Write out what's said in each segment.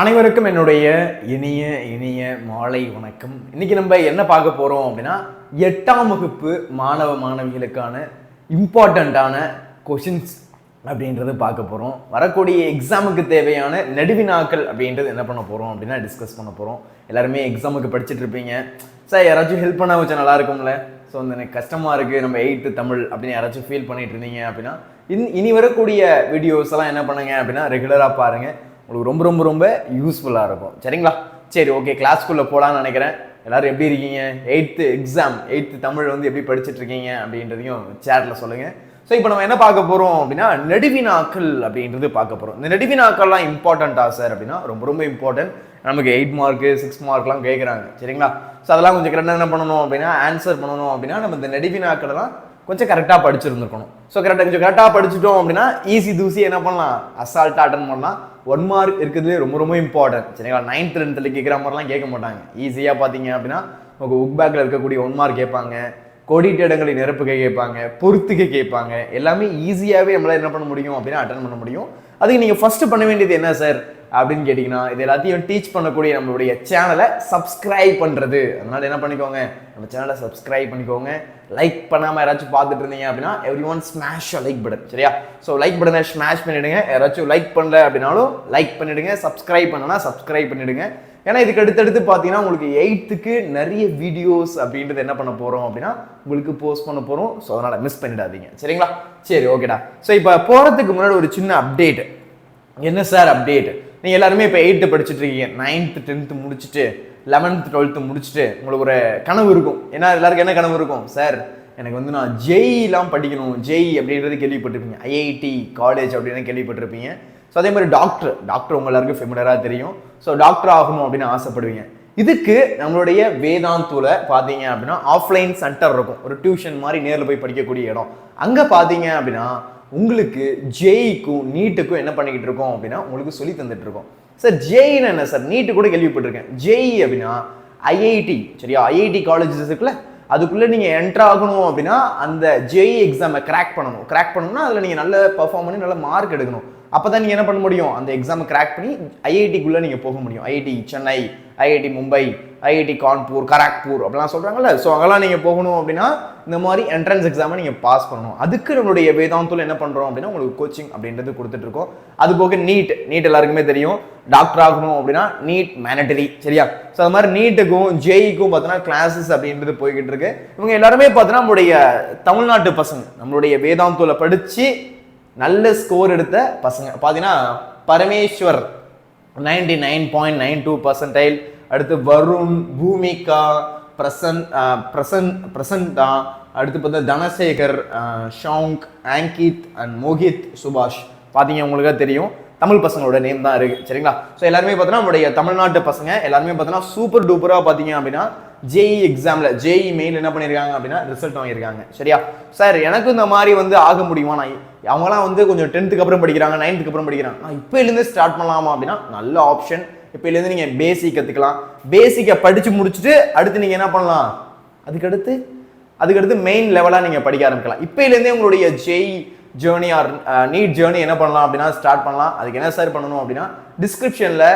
அனைவருக்கும் என்னுடைய இனிய இனிய மாலை வணக்கம். இன்னைக்கு நம்ம என்ன பார்க்க போறோம் அப்படின்னா, 8ஆம் வகுப்பு மாணவ மாணவிகளுக்கான இம்பார்ட்டண்ட்டான கொஷின்ஸ் அப்படின்றது பார்க்க போறோம். வரக்கூடிய எக்ஸாமுக்கு தேவையான நெடுவினாக்கள் அப்படின்றது என்ன பண்ண போறோம் அப்படின்னா டிஸ்கஸ் பண்ண போறோம். எல்லாருமே எக்ஸாமுக்கு படிச்சுட்டு இருப்பீங்க. சார் யாராச்சும் ஹெல்ப் பண்ண வச்சா நல்லா இருக்கும்ல. ஸோ வந்து எனக்கு கஷ்டமா இருக்கு, நம்ம 8th தமிழ் அப்படின்னு யாராச்சும் ஃபீல் பண்ணிட்டு இருந்தீங்க அப்படின்னா இனி வரக்கூடிய வீடியோஸ் எல்லாம் என்ன பண்ணுங்க அப்படின்னா ரெகுலராக பாருங்க. உங்களுக்கு ரொம்ப ரொம்ப ரொம்ப யூஸ்ஃபுல்லாக இருக்கும். சரிங்களா? சரி, ஓகே, கிளாஸ்க்குள்ளே போகலான்னு நினைக்கிறேன். எல்லாரும் எப்படி இருக்கீங்க? 8th எக்ஸாம் 8th தமிழ் வந்து எப்படி படிச்சுட்டு இருக்கீங்க அப்படின்றதையும் சேட்டில் சொல்லுங்கள். ஸோ இப்போ நம்ம என்ன பார்க்க போகிறோம் அப்படின்னா நெடுவினாக்கள் அப்படின்றது பார்க்க போகிறோம். இந்த நெடுவினாக்கள்லாம் இம்பார்ட்டண்ட்டா சார் அப்படின்னா ரொம்ப ரொம்ப இம்பார்ட்டன்ட். நமக்கு 8 மார்க்கு 6 மார்க்லாம் கேட்குறாங்க. சரிங்களா? ஸோ அதெல்லாம் கொஞ்சம் கரெக்டாக என்ன பண்ணணும் அப்படின்னா ஆன்சர் பண்ணணும் அப்படின்னா நம்ம இந்த நெடுவினாக்கள்லாம் கொஞ்சம் கரெக்டாக படிச்சிருந்துருக்கணும். ஸோ கொஞ்சம் கரெக்டாக படிச்சுட்டோம் அப்படின்னா ஈஸி தூசி என்ன பண்ணலாம், அசால்ட்டாக அட்டன் பண்ணலாம். 1 மார்க் இருக்கிறதுலே ரொம்ப ரொம்ப இம்பார்ட்டன்ட். சரிங்களா? 9th 10th கேட்குற மாதிரிலாம் கேட்க மாட்டாங்க. ஈஸியாக பார்த்தீங்க அப்படின்னா உங்கள் புக் பேக்கில் இருக்கக்கூடிய 1 மார்க் கேட்பாங்க, கோடிட்ட இடங்களை நிரப்புக கேட்பாங்க, பொறுத்துக்க கேட்பாங்க. எல்லாமே ஈஸியாகவே நம்மளால் என்ன பண்ண முடியும் அப்படின்னா அட்டன் பண்ண முடியும். அதுக்கு நீங்கள் ஃபர்ஸ்ட் பண்ண வேண்டியது என்ன சார் அப்படின்னு கேட்டிங்கன்னா, இது எல்லாத்தையும் டீச் பண்ணக்கூடிய நம்மளுடைய சேனலை சப்ஸ்கிரைப் பண்ணுறது. அதனால் என்ன பண்ணிக்கோங்க, நம்ம சேனலை சப்ஸ்கிரைப் பண்ணிக்கோங்க. லைக் பண்ணாமல் யாராச்சும் பார்த்துட்டு இருந்தீங்க அப்படின்னா every one smash like button. சரியா? ஸோ லைக் பட்டனை ஸ்மாஷ் பண்ணிவிடுங்க. யாராச்சும் லைக் பண்ணல அப்படின்னாலும் லைக் பண்ணிவிடுங்க. சப்ஸ்கிரைப் பண்ணனா சப்ஸ்கிரைப் பண்ணிவிடுங்க. ஏன்னா இதுக்கு அடுத்தடுத்து பார்த்தீங்கன்னா உங்களுக்கு 8th நிறைய வீடியோஸ் அப்படின்றது என்ன பண்ண போகிறோம் அப்படின்னா உங்களுக்கு போஸ்ட் பண்ண போகிறோம். ஸோ அதனால் மிஸ் பண்ணிடாதீங்க. சரிங்களா? சரி, ஓகேடா. ஸோ இப்போ போகிறதுக்கு முன்னாடி ஒரு சின்ன அப்டேட். என்ன சார் அப்டேட்? நீங்கள் எல்லாருமே இப்போ 8th படிச்சுட்டு இருக்கீங்க. 9th 10th முடிச்சுட்டு 11th 12th முடிச்சுட்டு உங்களுக்கு ஒரு கனவு இருக்கும். ஏன்னா எல்லாருக்கும் என்ன கனவு இருக்கும், சார் எனக்கு வந்து நான் ஜெய்லாம் படிக்கணும். ஜெய் அப்படின்றது கேள்விப்பட்டிருப்பீங்க, ஐஐடி காலேஜ் அப்படின்னு கேள்விப்பட்டிருப்பீங்க. ஸோ அதே மாதிரி டாக்டர் உங்க எல்லாருக்கும் ஃபெமிலியராக தெரியும். ஸோ டாக்டர் ஆகணும் அப்படின்னு ஆசைப்படுவீங்க. இதுக்கு நம்மளுடைய வேதாந்தூல பார்த்தீங்க அப்படின்னா ஆஃப்லைன் சென்டர் இருக்கும், ஒரு டியூஷன் மாதிரி நேரில் போய் படிக்கக்கூடிய இடம். அங்கே பார்த்தீங்க அப்படின்னா உங்களுக்கு ஜேஇக்கும் நீட்டுக்கும் என்ன பண்ணிக்கிட்டு இருக்கோம் அப்படின்னா உங்களுக்கு சொல்லி தந்துட்டு இருக்கோம். சார் ஜேஇன்னு என்ன சார், நீட்டு கூட கேள்விப்பட்டிருக்கேன். ஜேஇ அப்படின்னா ஐஐடி. சரியா? ஐஐடி காலேஜஸ் இருக்குல்ல, அதுக்குள்ளே நீங்கள் என்ட்ரு ஆகணும் அப்படின்னா அந்த ஜேஇ எக்ஸாமை கிராக் பண்ணணும்னா அதில் நீங்கள் நல்ல பர்ஃபார்ம் பண்ணி நல்ல மார்க் எடுக்கணும். அப்போ தான் நீங்கள் என்ன பண்ண முடியும், அந்த எக்ஸாமை கிராக் பண்ணி ஐஐடிக்குள்ளே நீங்கள் போக முடியும். IIT Chennai, IIT Mumbai, IIT Kanpur, Kharagpur அப்படிலாம் சொல்கிறாங்கல்ல. ஸோ அங்கெல்லாம் நீங்கள் போகணும் அப்படின்னா இந்த மாதிரி என்ட்ரன்ஸ் எக்ஸாமை நீங்கள் பாஸ் பண்ணணும். அதுக்கு நம்மளுடைய வேதாந்தூல என்ன பண்ணுறோம் அப்படின்னா உங்களுக்கு கோச்சிங் அப்படின்றது கொடுத்துட்ருக்கோம். அது போக நீட் எல்லாருக்குமே தெரியும். டாக்டர் ஆகணும் அப்படின்னா நீட் மேண்டட்டரி. சரியா? ஸோ அது மாதிரி நீட்டுக்கும் ஜேஇக்கும் பார்த்தீங்கன்னா கிளாஸஸ் அப்படின்றது போய்கிட்டு இருக்கு. இவங்க எல்லாருமே பார்த்தீங்கன்னா நம்மளுடைய தமிழ்நாட்டு பசங்க, நம்மளுடைய வேதாந்தூல படித்து நல்ல ஸ்கோர் எடுத்த பசங்க. பார்த்தீங்கன்னா பரமேஸ்வர் 99.92%. அடுத்து வருண், பூமிகா, பிரசந்தா, அடுத்து பார்த்தா தனசேகர், ஷாங்க், ஆங்கித் அண்ட் மோஹித், சுபாஷ். பார்த்தீங்க உங்களுக்கு தெரியும் தமிழ் பசங்களோட நேம் தான் இருக்கு. சரிங்களா? ஸோ எல்லாருமே பார்த்தீங்கன்னா நம்மளுடைய தமிழ்நாட்டு பசங்க எல்லாருமே பார்த்தீங்கன்னா சூப்பர் டூப்பராக பார்த்தீங்க அப்படின்னா ஜேஇ எக்ஸாமில் ஜேஇ மெயில் என்ன பண்ணியிருக்காங்க அப்படின்னா ரிசல்ட் வாங்கியிருக்காங்க. சரியா? சார் எனக்கு இந்த மாதிரி வந்து ஆக முடியுமா, நான் அவங்களாம் வந்து கொஞ்சம் 10th அப்புறம் படிக்கிறாங்க, 9th அப்புறம் படிக்கிறாங்க, நான் இப்போலேருந்து ஸ்டார்ட் பண்ணலாமா அப்படின்னா நல்ல ஆப்ஷன். இப்போலேருந்து நீங்கள் பேசிக் கற்றுக்கலாம். பேசிக்கை படித்து முடிச்சுட்டு அடுத்து நீங்கள் என்ன பண்ணலாம், அதுக்கடுத்து மெயின் லெவலாக நீங்கள் படிக்க ஆரம்பிக்கலாம். இப்போலேருந்தே உங்களுடைய JEE journey or NEET journey என்ன பண்ணலாம் அப்படின்னா ஸ்டார்ட் பண்ணலாம். அதுக்கு என்ன சார் பண்ணணும் அப்படின்னா டிஸ்கிரிப்ஷனில்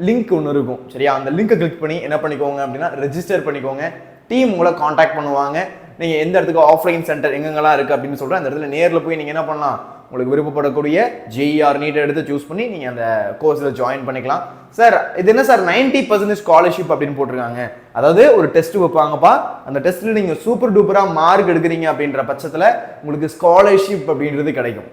லிங்க் ஒன்று இருக்கும். சரியா? அந்த லிங்கை கிளிக் பண்ணி என்ன பண்ணிக்கோங்க அப்படின்னா ரெஜிஸ்டர் பண்ணிக்கோங்க. டீம் உங்களை காண்டாக்ட் பண்ணுவாங்க. நீங்கள் எந்த இடத்துக்கு ஆஃப்லைன் சென்டர் எங்கெங்கெல்லாம் இருக்குது அப்படின்னு சொல்கிறேன், அந்த இடத்துல நேரில் போய் நீங்கள் என்ன பண்ணலாம், உங்களுக்கு விருப்பப்படக்கூடிய ஜேஇஆர் நீட்டை எடுத்து சூஸ் பண்ணி நீங்கள் அந்த கோர்ஸில் ஜாயின் பண்ணிக்கலாம். சார் இது என்ன சார் 90% ஸ்காலர்ஷிப் அப்படின்னு போட்டிருக்காங்க. அதாவது ஒரு டெஸ்ட் வைப்பாங்கப்பா, அந்த டெஸ்ட்டில் நீங்கள் சூப்பர் டூப்பராக மார்க் எடுக்கிறீங்க அப்படின்ற பட்சத்தில் உங்களுக்கு ஸ்காலர்ஷிப் அப்படின்றது கிடைக்கும்.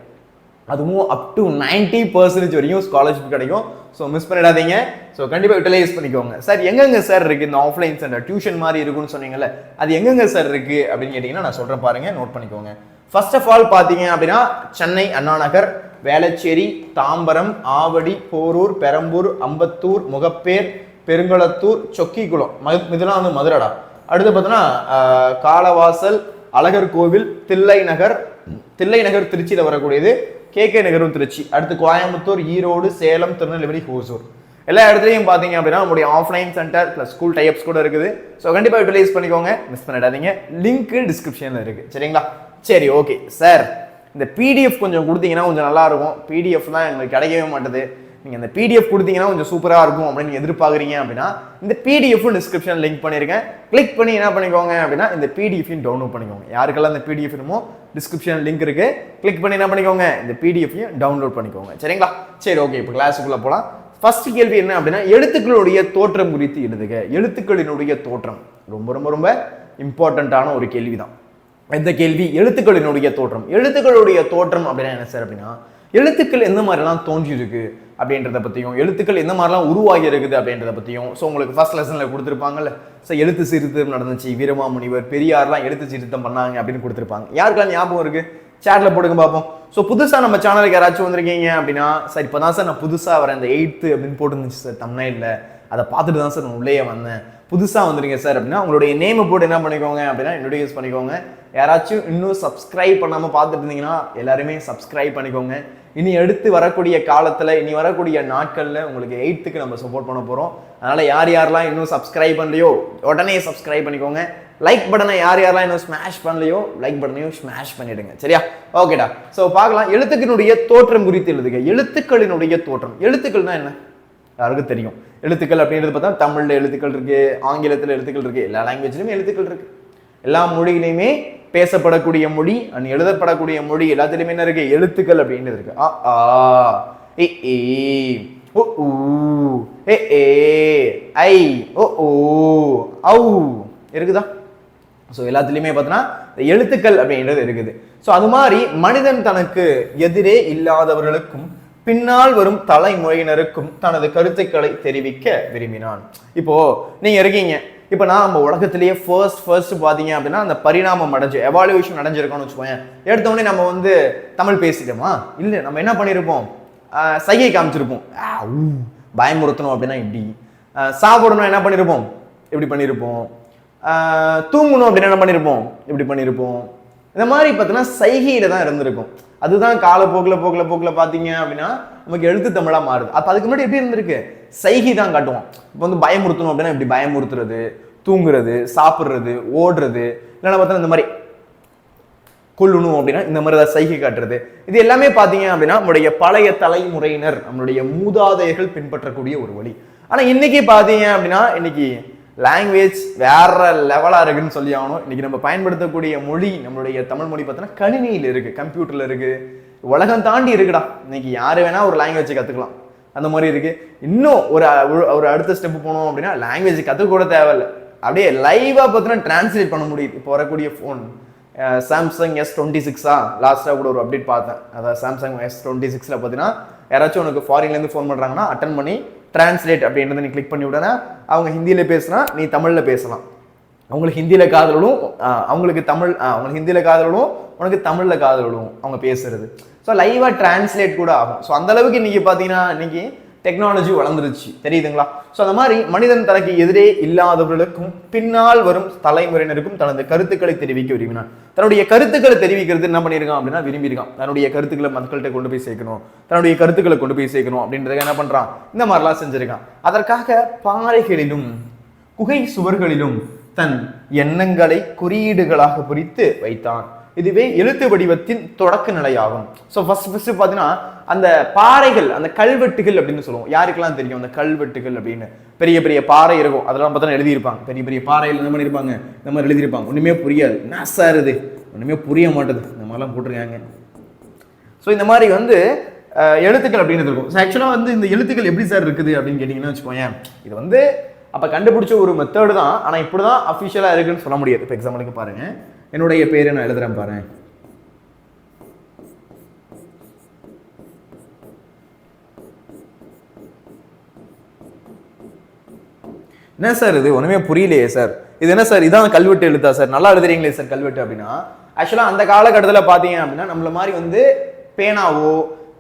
அதுவும் அப் டு 90% வரையும் ஸ்காலர்ஷிப் கிடைக்கும். ஸோ மிஸ் பண்ணிடாதீங்க. ஸோ கண்டிப்பாக யூட்டிலைஸ் பண்ணிக்கோங்க. சார் எங்கெங்க சார் இருக்குது இந்த ஆஃப்லைன் சென்டர், டியூஷன் மாதிரி இருக்குன்னு சொன்னீங்கல்ல, அது எங்கெங்க சார் இருக்குது அப்படின்னு கேட்டிங்கன்னா நான் சொல்கிறேன் பாருங்க, நோட் பண்ணிக்கோங்க. ஃபர்ஸ்ட் ஆஃப் ஆல் பார்த்தீங்க அப்படின்னா சென்னை அண்ணா நகர், வேளச்சேரி, தாம்பரம், ஆவடி, போரூர், பெரம்பூர், அம்பத்தூர், முகப்பேர், பெருங்களத்தூர், சொக்கிக்குளம், இதெல்லாம் வந்து மதுரடா. அடுத்து பார்த்தோன்னா காலவாசல், அழகர் கோவில், தில்லை நகர் திருச்சியில் வரக்கூடியது, கேகே நகரும் திருச்சி. அடுத்து கோயம்புத்தூர், ஈரோடு, சேலம், திருநெல்வேலி, ஹோசூர். எல்லா இடத்துலையும் பார்த்தீங்க அப்படின்னா நம்மளுடைய offline centre plus school types கூட இருக்குது. ஸோ கண்டிப்பாக யூட்டிலைஸ் பண்ணிக்கோங்க, மிஸ் பண்ணிடாதீங்க. லிங்க் டிஸ்கிரிப்ஷனில் இருக்குது. சரிங்களா? சரி, ஓகே சார். இந்த பிடிஎஃப் கொஞ்சம் கொடுத்தீங்கன்னா கொஞ்சம் நல்லா இருக்கும். பிடிஎஃப் தான் எங்களுக்கு கிடைக்கவே மாட்டேது. நீங்கள் இந்த பிடிஎஃப் கொடுத்தீங்கன்னா கொஞ்சம் சூப்பராக இருக்கும் அப்படின்னு நீங்கள் எதிர்பார்க்குறீங்க அப்படின்னா இந்த பிடிஎஃப் டிஸ்கிரிப்ஷன் லிங்க் பண்ணியிருக்கேன். கிளிக் பண்ணி என்ன பண்ணிக்கோங்க அப்படின்னா இந்த பிடிஎஃபையும் டவுன்லோட் பண்ணிக்கோங்க. யாருக்கெல்லாம் இந்த பிடிஎஃப் வேணுமோ டிஸ்கிரிப்ஷன் லிங்க் இருக்கு, கிளிக் பண்ணி என்ன பண்ணிக்கோங்க இந்த பிடிஎஃபையும் டவுன்லோட் பண்ணிக்கோங்க. சரிங்களா? சரி, ஓகே. இப்போ கிளாஸுக்குள்ள போகலாம். ஃபர்ஸ்ட் கேள்வி என்ன அப்படின்னா எழுத்துக்களுடைய தோற்றம் குறித்து எழுதுக. எழுத்துக்களினுடைய தோற்றம் ரொம்ப ரொம்ப ரொம்ப இம்பார்ட்டண்ட்டான ஒரு கேள்வி தான். இந்த கேள்வி எழுத்துக்களினுடைய தோற்றம். எழுத்துக்களுடைய தோற்றம் அப்படின்னா என்ன சார் அப்படின்னா எழுத்துக்கள் எந்த மாதிரிலாம் தோன்றி இருக்கு அப்படின்றத பற்றியும், எழுத்துக்கள் எந்த மாதிரிலாம் உருவாகி இருக்குது அப்படின்றத பற்றியும். ஸோ உங்களுக்கு ஃபர்ஸ்ட் லெசனில் கொடுத்துருப்பாங்கல்ல, ஸோ எழுத்து சீர்திருத்தம் நடந்துச்சு, வீரமாமுனிவர் பெரியார்லாம் எழுத்து சீர்திருத்தம் பண்ணாங்க அப்படின்னு கொடுத்துருப்பாங்க. யாருக்கெல்லாம் ஞாபகம் இருக்கு? சேட்டில் போடுங்க பார்ப்போம். ஸோ புதுசாக நம்ம சேனலுக்கு யாராச்சும் வந்திருக்கீங்க அப்படின்னா சார் இப்போ தான் சார் நான் புதுசாக வரேன், இந்த 8th அப்படின்னு போட்டுருந்துச்சு சார் தம்ப்நெயில்ல, அதை பார்த்துட்டு தான் சார் நான் உள்ளே வந்தேன், புதுசாக வந்துருங்க சார் அப்படின்னா உங்களுடைய நேமை போட்டு என்ன பண்ணிக்கோங்க அப்படின்னா இன்ட்ரோடியூஸ் பண்ணிக்கோங்க. யாராச்சும் இன்னும் சப்ஸ்கிரைப் பண்ணாமல் பார்த்துட்டு இருந்தீங்கன்னா எல்லாருமே சப்ஸ்கிரைப் பண்ணிக்கோங்க. இனி அடுத்து வரக்கூடிய காலத்தில், இனி வரக்கூடிய நாட்களில் உங்களுக்கு 8th நம்ம சப்போர்ட் பண்ண போகிறோம். அதனால் யார் யாரெல்லாம் இன்னும் சப்ஸ்கிரைப் பண்ணலையோ உடனே சப்ஸ்கிரைப் பண்ணிக்கோங்க. லைக் பட்டனை யார் யாரெல்லாம் இன்னும் ஸ்மாஷ் பண்ணலையோ லைக் பட்டனையும் ஸ்மாஷ் பண்ணிடுங்க. சரியா? ஓகேடா. ஸோ பார்க்கலாம். எழுத்துக்களினுடைய தோற்றம் குறித்து எழுதுக. எழுத்துக்களினுடைய தோற்றம். எழுத்துக்கள்னா என்ன? யாருக்கும் தெரியும். எழுத்துக்கள் அப்படின்றது பார்த்தா தமிழில் எழுத்துக்கள் இருக்கு, ஆங்கிலத்தில் எழுத்துக்கள் இருக்கு, எல்லா லாங்குவேஜ்லையுமே எழுத்துக்கள் இருக்கு. எல்லா மொழியிலையுமே பேசப்படக்கூடிய மொழி அண்ட் எழுதப்படக்கூடிய மொழி எல்லாத்துலயுமே என்ன இருக்கு? எழுத்துக்கள் அப்படின்றது இருக்கு. அ ஆ இ ஈ உ ஊ எ ஏ ஐ ஓ ஓ ஔ இருக்குதா? ஸோ எல்லாத்துலயுமே பார்த்தோன்னா எழுத்துக்கள் அப்படின்றது இருக்குது. ஸோ அது மாதிரி மனிதன் தனக்கு எதிரே இல்லாதவர்களுக்கும் பின்னால் வரும் தலைமுறையினருக்கும் தனது கருத்துக்களை தெரிவிக்க விரும்பினான். இப்போ நீங்க இருக்கீங்க, இப்போ நம்ம உலகத்திலேயே ஃபர்ஸ்ட் பார்த்தீங்க அப்படின்னா அந்த பரிணாமம் அடைஞ்சு எவால்யூஷன் அடைஞ்சிருக்கோம்னு வச்சுக்கோங்க. எடுத்தோடனே நம்ம வந்து தமிழ் பேசிட்டோமா? இல்லை, நம்ம என்ன பண்ணியிருப்போம்? சைகை காமிச்சிருப்போம். பயமுறுத்தணும் அப்படின்னா இப்படி, சாப்பிடணும் என்ன பண்ணியிருப்போம்? இப்படி பண்ணியிருப்போம். தூங்கணும் அப்படின்னு என்ன பண்ணியிருப்போம்? இப்படி பண்ணியிருப்போம். இந்த மாதிரி பார்த்தீங்கன்னா சைகையில தான் இருந்திருக்கும். அதுதான் காலப்போக்கில் பார்த்தீங்க அப்படின்னா நமக்கு எழுத்து தமிழா மாறுது. அப்போ அதுக்கு முன்னாடி எப்படி இருந்திருக்கு? சைகை தான் காட்டுவோம். இப்போ வந்து பயமுறுத்தணும் அப்படின்னா இப்படி பயமுறுத்துறது, தூங்குறது, சாப்பிட்றது, ஓடுறது, இல்லைன்னா பார்த்தா இந்த மாதிரி கொல்லணும் அப்படின்னா இந்த மாதிரி தான் சைகை காட்டுறது. இது எல்லாமே பார்த்தீங்க அப்படின்னா நம்மளுடைய பழைய தலைமுறையினர், நம்மளுடைய மூதாதையர்கள் பின்பற்றக்கூடிய ஒரு வழி. ஆனால் இன்னைக்கு பார்த்தீங்க அப்படின்னா இன்னைக்கு லாங்குவேஜ் வேற லெவலாக இருக்குன்னு சொல்லி ஆகணும். இன்னைக்கு நம்ம பயன்படுத்தக்கூடிய மொழி, நம்மளுடைய தமிழ் மொழி பார்த்தோன்னா கணினியில் இருக்கு, கம்ப்யூட்டர்ல இருக்கு, உலகம் தாண்டி இருக்குடா. இன்னைக்கு யாரு வேணா ஒரு லாங்குவேஜ் கற்றுக்கலாம், அந்த மாதிரி இருக்கு. இன்னும் ஒரு அடுத்த ஸ்டெப் போனோம் அப்படின்னா லாங்குவேஜ் கற்றுக்க கூட தேவையில்லை, அப்படியே லைவா பார்த்தோன்னா டிரான்ஸ்லேட் பண்ண முடியுது. இப்போ வரக்கூடிய ஃபோன் சாம்சங் S26 லாஸ்ட்டாக கூட ஒரு அப்டேட் பார்த்தேன். அதாவது சாம்சங் S26 பார்த்தீங்கன்னா யாராச்சும் உனக்கு ஃபாரின்லேருந்து ஃபோன் பண்ணுறாங்கன்னா அட்டன் பண்ணி டிரான்ஸ்லேட் அப்படின்றத நீ கிளிக் பண்ணி விடனா அவங்க ஹிந்தியில் பேசுனா நீ தமிழில் பேசலாம். அவங்களுக்கு ஹிந்தியில் காதலும் அவங்களுக்கு ஹிந்தியில் காதலும் உனக்கு தமிழில் காதலும் அவங்க பேசுறது. ஸோ லைவாக டிரான்ஸ்லேட் கூட ஆகும். ஸோ அந்த அளவுக்கு இன்னைக்கு பார்த்தீங்கன்னா இன்னைக்கு டெக்னாலஜி வளர்ந்துருச்சு, தெரியுதுங்களா? ஸோ அந்த மாதிரி மனிதன் தனக்கு எதிரே இல்லாதவர்களுக்கும் பின்னால் வரும் தலைமுறையினருக்கும் தனது கருத்துக்களை தெரிவிக்க விரும்பினான். தன்னுடைய கருத்துக்களை தெரிவிக்கிறது என்ன பண்ணியிருக்கான் அப்படின்னா விரும்பியிருக்கான். தன்னுடைய கருத்துக்களை மக்கள்கிட்ட கொண்டு போய் சேர்க்கணும், தன்னுடைய கருத்துக்களை கொண்டு போய் சேர்க்கணும் அப்படின்றத என்ன பண்றான்? இந்த மாதிரிலாம் செஞ்சிருக்கான். அதற்காக பாறைகளிலும் குகை சுவர்களிலும் தன் எண்ணங்களை குறியீடுகளாக பொறித்து வைத்தான். இதுவே எழுத்து வடிவத்தின் தொடக்க நிலையாகும். ஸோ ஃபர்ஸ்ட் பார்த்தீங்கன்னா அந்த பாறைகள், அந்த கல்வெட்டுகள் அப்படின்னு சொல்லுவோம். யாருக்கெல்லாம் தெரியும் அந்த கல்வெட்டுகள் அப்படின்னு? பெரிய பெரிய பாறை இருக்கும், அதெல்லாம் பார்த்தா எழுதியிருப்பாங்க. பெரிய பெரிய பாறையில் என்ன பண்ணியிருப்பாங்க? இந்த மாதிரி எழுதியிருப்பாங்க. ஒன்றுமே புரியாது, நாசா இருது, ஒன்றுமே புரிய மாட்டேது, இந்த மாதிரிலாம் போட்டிருக்காங்க. ஸோ இந்த மாதிரி வந்து எழுத்துக்கள் அப்படின்னு இருக்கும். ஸோ ஆக்சுவலாக வந்து இந்த எழுத்துக்கள் எப்படி சார் இருக்குது அப்படின்னு கேட்டிங்கன்னா வச்சுக்கோங்க, இது வந்து அப்போ கண்டுபிடிச்ச ஒரு மெத்தடு தான். ஆனால் இப்படி தான் அஃபிஷியலாக இருக்குன்னு சொல்ல முடியாது. இப்போ எக்ஸாம்பிளுக்கு பாருங்க, என்னுடைய பேரை நான் எழுதுறேன் பாருங்க. என்ன சார் இது ஒண்ணுமே புரியலையே சார், இது என்ன சார், இதான் கல்வெட்டு எழுத்தா சார், நல்லா எழுதுறீங்களே சார் கல்வெட்டு அப்படின்னா, ஆக்சுவலா அந்த காலகட்டத்தில் பார்த்தீங்க அப்படின்னா நம்மள மாதிரி வந்து பேனாவோ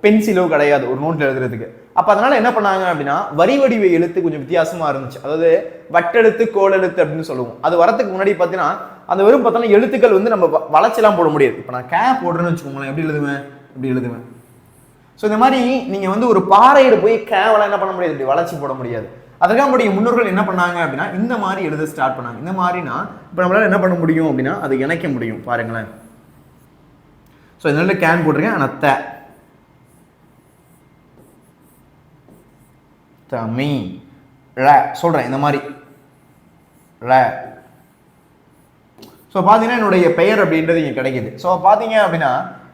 பென்சிலோ கிடையாது ஒரு நோட்ல எழுதுறதுக்கு. அப்ப அதனால என்ன பண்ணாங்க அப்படின்னா வரி வடிவ எழுத்து கொஞ்சம் வித்தியாசமா இருந்துச்சு. அதாவது வட்டெழுத்து கோலெழுத்து அப்படின்னு சொல்லுவோம். அது வரதுக்கு முன்னாடி பார்த்தீங்கன்னா அந்த வெறும் பார்த்தோன்னா எழுத்துக்கள் வந்து நம்ம வளைச்செல்லாம் போட முடியாது. இப்போ நான் கே போடுறேன்னு வச்சுக்கோங்களேன், எப்படி எழுதுவேன்? இப்படி எழுதுவேன். ஸோ இந்த மாதிரி நீங்க வந்து ஒரு பாறையில போய் கேவெல்லாம் என்ன பண்ண முடியாது, இப்படி வளைச்சி போட முடியாது. அதுக்காக நம்முடைய முன்னோர்கள் என்ன பண்ணாங்க அப்படின்னா இந்த மாதிரி எழுத ஸ்டார்ட் பண்ணாங்க. இந்த மாதிரினா இப்போ நம்மளால என்ன பண்ண முடியும் அப்படின்னா அதை இணைக்க முடியும். பாருங்களேன். ஸோ இதனால கேன் போட்டிருக்கேன், ஆனால் தமி ழ சொல்கிறேன் இந்த மாதிரி ழ. ஸோ பார்த்தீங்கன்னா என்னுடைய பெயர் அப்படின்றது இங்கே கிடைக்குது. ஸோ பார்த்தீங்க அப்படின்னா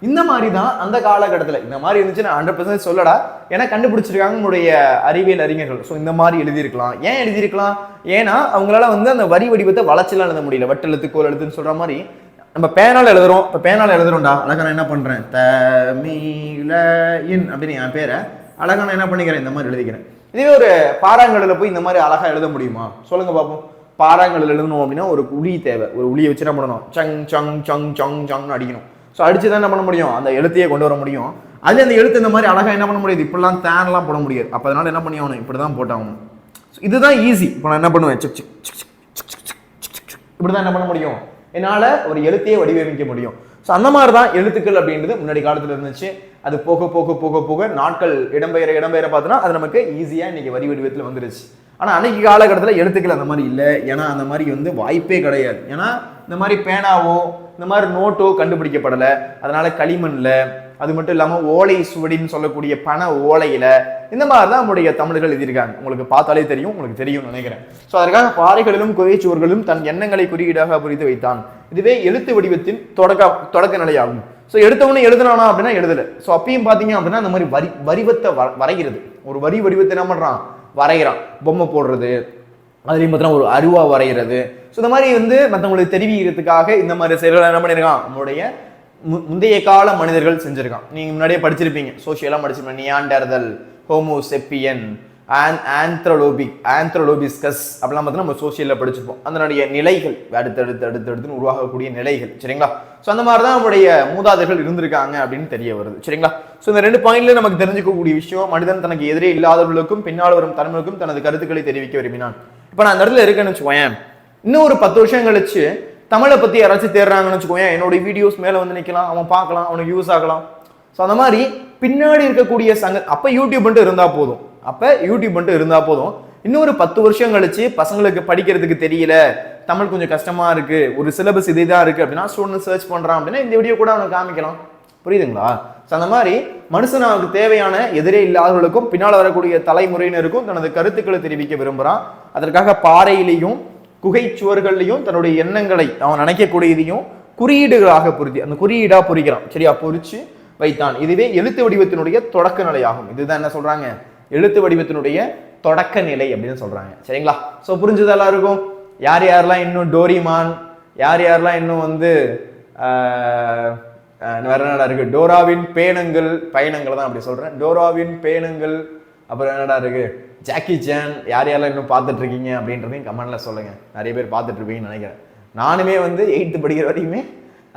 இந்த மாதிரி தான் அந்த காலகட்டத்தில் இந்த மாதிரி இருந்துச்சு. நான் 100% சொல்லடா ஏன்னா கண்டுபிடிச்சிருக்காங்க நம்முடைய அறிவியல் அறிஞர்கள். ஸோ இந்த மாதிரி எழுதியிருக்கலாம். ஏன் எழுதியிருக்கலாம்? ஏன்னா அவங்களால வந்து அந்த வரி வடிவத்தை வளர்ச்சிலாம் எழுத முடியல. வட்டெழுத்து கோல் எழுத்துன்னு சொல்ற மாதிரி நம்ம பேனால் எழுதுறோம். இப்போ பேனால் எழுதுறோம்டா அழகா நான் என்ன பண்றேன் தமிழின் அப்படின்னு என் பேரை அழகா நான் என்ன பண்ணிக்கிறேன் இந்த மாதிரி எழுதிக்கிறேன். இதுவே ஒரு பாறாங்கல்லில் போய் இந்த மாதிரி அழகா எழுத முடியுமா? சொல்லுங்க பார்ப்போம். பாறாங்கல்லில் எழுதணும் அப்படின்னா ஒரு உளி தேவை. ஒரு உளியை வச்சு என்ன பண்ணணும்? சங் சங் சங் சங் சங்னு அடிக்கணும். ஸோ அடிச்சு தான் என்ன பண்ண முடியும்? அந்த எழுத்தையே கொண்டு வர முடியும். அது அந்த எழுத்து இந்த மாதிரி அழகா என்ன பண்ண முடியாது? இப்படிலாம் தேன்லாம் போட முடியாது. அப்போ அதனால என்ன பண்ணி ஆகணும்? இப்படி தான் போட்டாகணும். இதுதான் ஈஸி. இப்போ நான் என்ன பண்ணுவேன்? இப்படி தான் என்ன பண்ண முடியும்? என்னால் ஒரு எழுத்தையே வடிவமைக்க முடியும். ஸோ அந்த மாதிரி தான் எழுத்துக்கள் அப்படின்றது முன்னாடி காலத்தில் இருந்துச்சு. அது போக போக போக போக நாட்கள் இடம்பெயர பார்த்தோன்னா அது நமக்கு ஈஸியாக இன்னைக்கு வரி வடிவத்தில் வந்துருச்சு. ஆனால் அன்னைக்கு காலகட்டத்தில் எழுத்துக்கள் அந்த மாதிரி இல்லை. ஏன்னா அந்த மாதிரி வந்து வாய்ப்பே கிடையாது. ஏன்னா இந்த மாதிரி பேனாவோ இந்த மாதிரி நோட்டோ கண்டுபிடிக்கப்படலை. அதனால களிமண்ணில், அது மட்டும் இல்லாமல் ஓலை சுவடின்னு சொல்லக்கூடிய பண ஓலையில இந்த மாதிரி தான் நம்முடைய தமிழர்கள் எழுதியிருக்காங்க. உங்களுக்கு பார்த்தாலே தெரியும், உங்களுக்கு தெரியும் நினைக்கிறேன். ஸோ அதற்காக பாறைகளிலும் குகைச்சுவர்களும் தன் எண்ணங்களை குறியீடாக புரிந்து வைத்தான். இதுவே எழுத்து வடிவத்தின் தொடக்க நிலையாகும். ஸோ எடுத்தவொன்னே எழுதுனானா அப்படின்னா எழுதலை. ஸோ அப்பயும் பார்த்தீங்க அப்படின்னா அந்த மாதிரி வடிவத்தை வரைகிறது. ஒரு வரி வடிவத்தை என்ன பண்ணுறான்? வரைகிறான். பொம்மை போடுறது, அதுலேயும் பார்த்தீங்கன்னா ஒரு அருவா வரைகிறது. ஸோ இந்த மாதிரி வந்து மற்றவங்களுக்கு தெரிவிக்கிறதுக்காக இந்த மாதிரி செயல்களை என்ன பண்ணியிருக்கான்? நம்மளுடைய முந்தைய கால மனிதர்கள் செஞ்சிருக்கான். நீங்க முன்னாடியே படிச்சிருப்பீங்க, சோசியலா படிச்சிருப்பீங்க. நியாண்டர்தல், ஹோமோசெப்பியன், ஆந்த்ரோலோபிஸ்கஸ் அப்படிலாம் பார்த்தீங்கன்னா நம்ம சோசியலில் படிச்சிருப்போம். அதனுடைய நிலைகள் அடுத்தடுத்துன்னு உருவாகக்கூடிய நிலைகள். சரிங்களா? ஸோ அந்த மாதிரி தான் நம்முடைய மூதாதைகள் இருந்திருக்காங்க அப்படின்னு தெரிய வருது. சரிங்களா? ஸோ இந்த 2 பாயிண்ட்ல நமக்கு தெரிஞ்சுக்கக்கூடிய விஷயம், மனிதன் தனக்கு எதிரே இல்லாதவர்களுக்கும் பின்னால் வரும் தலைமுறைக்கும் தனது கருத்துக்களை தெரிவிக்க விரும்பினான். இப்போ நான் அந்த இடத்துல இருக்கேன்னு வச்சுக்கோயேன், இன்னும் ஒரு 10 வருஷம் கழிச்சு தமிழை பற்றி யாராச்சும் தேடுறாங்கன்னு வச்சுக்கோயேன், என்னோட வீடியோஸ் மேலே வந்து நிற்கலாம், அவன் பார்க்கலாம், அவனுக்கு யூஸ் ஆகலாம். ஸோ அந்த மாதிரி பின்னாடி இருக்கக்கூடிய அப்போ யூடியூப் மட்டும் இருந்தால் போதும். இன்னொரு 10 வருஷம் கழிச்சு பசங்களுக்கு படிக்கிறதுக்கு தெரியல, தமிழ் கொஞ்சம் கஷ்டமா இருக்கு, ஒரு சிலபஸ் இதே தான் இருக்கு அப்படின்னா ஸ்டூடெண்ட் சர்ச் பண்றான் அப்படின்னா இந்த வீடியோ கூட அவனுக்கு காமிக்கலாம். புரியுதுங்களா? ஸோ அந்த மாதிரி மனுஷனுக்கு தேவையான எதிரே இல்லாதவர்களுக்கும் பின்னால் வரக்கூடிய தலைமுறையினருக்கும் தனது கருத்துக்களை தெரிவிக்க விரும்புகிறான். அதற்காக பாறையிலையும் குகை சுவர்கள்லையும் தன்னுடைய எண்ணங்களை அவன் நினைக்கக்கூடியதையும் குறியீடுகளாக அந்த குறியீடா பொறிக்கிறான். சரியா? பொறிச்சு வைத்தான். இதுவே எழுத்து வடிவத்தினுடைய தொடக்க நிலையாகும். இதுதான் என்ன சொல்றாங்க? எழுத்து வடிவத்தினுடைய தொடக்க நிலை அப்படின்னு சொல்றாங்க. சரிங்களா? ஸோ புரிஞ்சது எல்லாருக்கும்? யார் யாரெல்லாம் இன்னும் டோரிமான், யார் யாரெல்லாம் இன்னும் வந்து வேற என்னடா இருக்கு, டோராவின் பயணங்கள் தான் அப்படி சொல்றேன். டோராவின் பேணுங்கள், அப்புறம் என்னடா இருக்கு, ஜாக்கி சான், யார் யாரெல்லாம் இன்னும் பார்த்துட்டு இருக்கீங்க அப்படின்றதையும் கமெண்ட்ல சொல்லுங்க. நிறைய பேர் பார்த்துட்டு இருப்பீங்கன்னு நினைக்கிறேன். நானுமே வந்து 8th படிக்கிற வரைக்குமே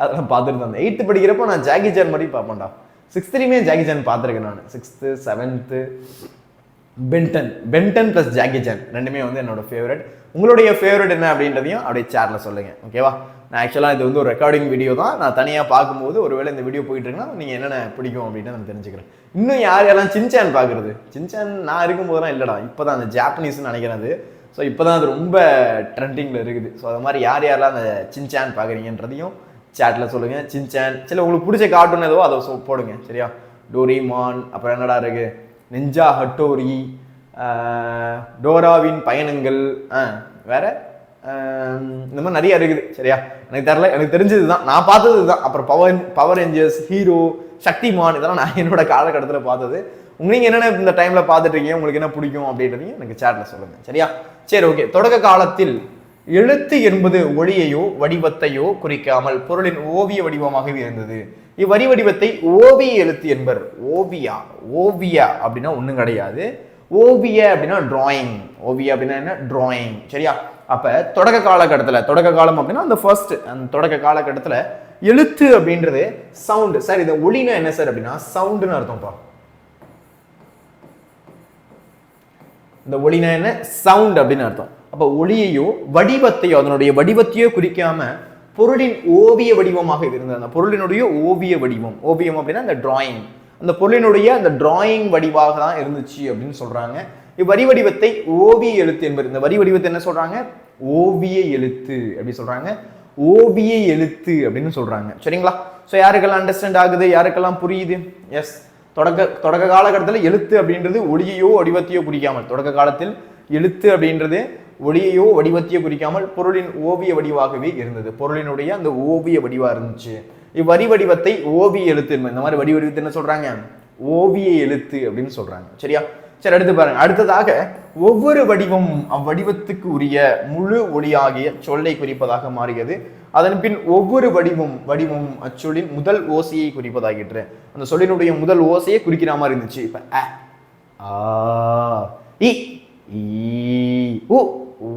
அதெல்லாம் பார்த்துட்டு இருந்தேன். 8th படிக்கிறப்போ நான் ஜாக்கி சான் மாதிரி பார்ப்பேன்டா. 6th ஜாக்கி சான் பார்த்துருக்கேன் நான். 6th 7th Ben 10 plus Jackie Chan ரெண்டுமே வந்து என்னோட ஃபேவரட். உங்களுடைய ஃபேவரட் என்ன அப்படின்றதையும் அப்படியே சேட்ல சொல்லுங்க. ஓகேவா? நான் ஆக்சுவலாக இது வந்து ஒரு ரெக்கார்டிங் வீடியோ தான். நான் தனியாக பார்க்கும்போது ஒருவேளை இந்த வீடியோ போயிட்டு இருக்குன்னா நீங்கள் என்னென்ன பிடிக்கும் அப்படின்னு நான் தெரிஞ்சுக்கிறேன். இன்னும் யாரெல்லாம் சின்சான் பார்க்குறது? சின்சான் நான் இருக்கும்போதெல்லாம் இல்லைடா, இப்போ தான் அந்த ஜாப்பனீஸ்ன்னு நினைக்கிறது. ஸோ இப்போ தான் அது ரொம்ப ட்ரெண்டிங்கில் இருக்குது. ஸோ அது மாதிரி யாரெல்லாம் அந்த சின்சான் பார்க்குறீங்கன்றதையும் சேட்டில் சொல்லுங்கள். சின்சான் சில உங்களுக்கு பிடிச்ச கார்ட்டூன் ஏதோ அதை போடுங்க. சரியா? டோரிமான், அப்புறம் என்னடா இருக்குது, நிஞ்சா ஹட்டோரி, டோராவின் பயணங்கள், வேற இந்த மாதிரி நிறைய இருக்குது. சரியா? எனக்கு தெரியல, எனக்கு தெரிஞ்சது தான், நான் பார்த்தது தான். அப்புறம் பவர் ரேஞ்சர்ஸ், ஹீரோ, சக்திமான், இதெல்லாம் நான் என்னோட காலகட்டத்தில் பார்த்தது. நீங்கள் என்னென்ன இந்த டைமில் பார்த்துட்டு இருக்கீங்க, உங்களுக்கு என்ன பிடிக்கும் அப்படின்றதையும் எனக்கு சேட்டில் சொல்லுங்கள். சரியா? சரி, ஓகே. தொடக்க காலத்தில் எழுத்து என்பது ஒளியையோ வடிவத்தையோ குறிக்காமல் பொருளின் ஓவிய வடிவமாகவே இருந்தது. இவ்வரி வடிவத்தை ஓவிய எழுத்து என்பர். ஓவியா அப்படின்னா ஒன்றும் கிடையாது. ஓவிய அப்படின்னா டிராயிங். ஓவியா அப்படின்னா என்ன? டிராயிங். சரியா? அப்ப தொடக்க காலம் அப்படின்னா அந்த தொடக்க காலகட்டத்தில் எழுத்து அப்படின்றது சவுண்ட். சார் இந்த ஒளினா என்ன சார் அப்படின்னா சவுண்டுன்னு அர்த்தம்ப்பா. இந்த ஒளினா என்ன? சவுண்ட் அப்படின்னு அர்த்தம். அப்ப ஒளியையோ வடிவத்தையோ அதனுடைய வடிவத்தையோ குறிக்காம பொருளின் ஓவிய வடிவமாக இருந்தது. அந்த பொருளினுடைய ஓவிய வடிவம், ஓவியம் அப்படின்னா அந்த டிராயிங், அந்த பொருளினுடைய அந்த டிராயிங் வடிவாக தான் இருந்துச்சு அப்படின்னு சொல்றாங்க. இவ்வரி வடிவத்தை ஓவிய எழுத்து என்பது. இந்த வரி வடிவத்தை என்ன சொல்றாங்க? ஓவிய எழுத்து அப்படி சொல்றாங்க. ஓவிய எழுத்து அப்படின்னு சொல்றாங்க. சரிங்களா? ஸோ யாருக்கெல்லாம் அண்டர்ஸ்டாண்ட் ஆகுது, யாருக்கெல்லாம் புரியுது? எஸ். தொடக்க காலகட்டத்தில் எழுத்து அப்படின்றது ஒளியையோ வடிவத்தையோ குறிக்காமல், தொடக்க காலத்தில் எழுத்து அப்படின்றது ஒளியையோ வடிவத்தையோ குறிக்காமல் பொருளின் ஓவிய வடிவாகவே இருந்தது. பொருளினுடைய அந்த ஓவிய வடிவா இருந்துச்சு. இவ்வரி வடிவத்தை ஓவிய எழுத்து, இந்த மாதிரி வடிவத்தை என்ன சொல்றாங்க, ஓவிய எழுத்து அப்படின்னு சொல்றாங்க. சரியா? சரி, அடுத்து பாருங்க. அடுத்ததாக ஒவ்வொரு வடிவமும் அவ்வடிவத்துக்கு உரிய முழு ஒளியாகிய சொல்லை குறிப்பதாக மாறியது. அதன் பின் ஒவ்வொரு வடிவமும் அச்சொல்லின் முதல் ஓசையை குறிப்பதாகிற்று. அந்த சொல்லினுடைய முதல் ஓசையை குறிக்கிற மாதிரி இருந்துச்சு. இப்ப அ, ஆ, இ, ஈ, உ, ஊ,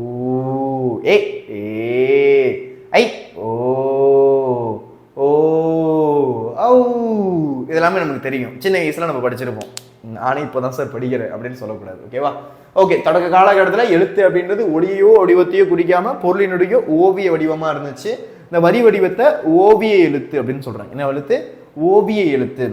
ஏ, ஏ, ஐ, ஓ, ஓ, ஔ, இதெல்லாமே நமக்கு தெரியும். சின்ன வயசுல நம்ம படிச்சிருப்போம். நானே இப்போதான் சார் படிக்கிறேன் அப்படின்னு சொல்லக்கூடாது. ஓகேவா? ஓகே, தொடக்க காலகட்டத்தில் எழுத்து அப்படின்றது ஒளியோ வடிவத்தையோ குறிக்காம பொருளினுடைய ஓவிய வடிவமா இருந்துச்சு. இந்த வரி வடிவத்தை ஓவிய எழுத்து அப்படின்னு சொல்றாங்க. என்ன எழுத்து? ஓவிய எழுத்து.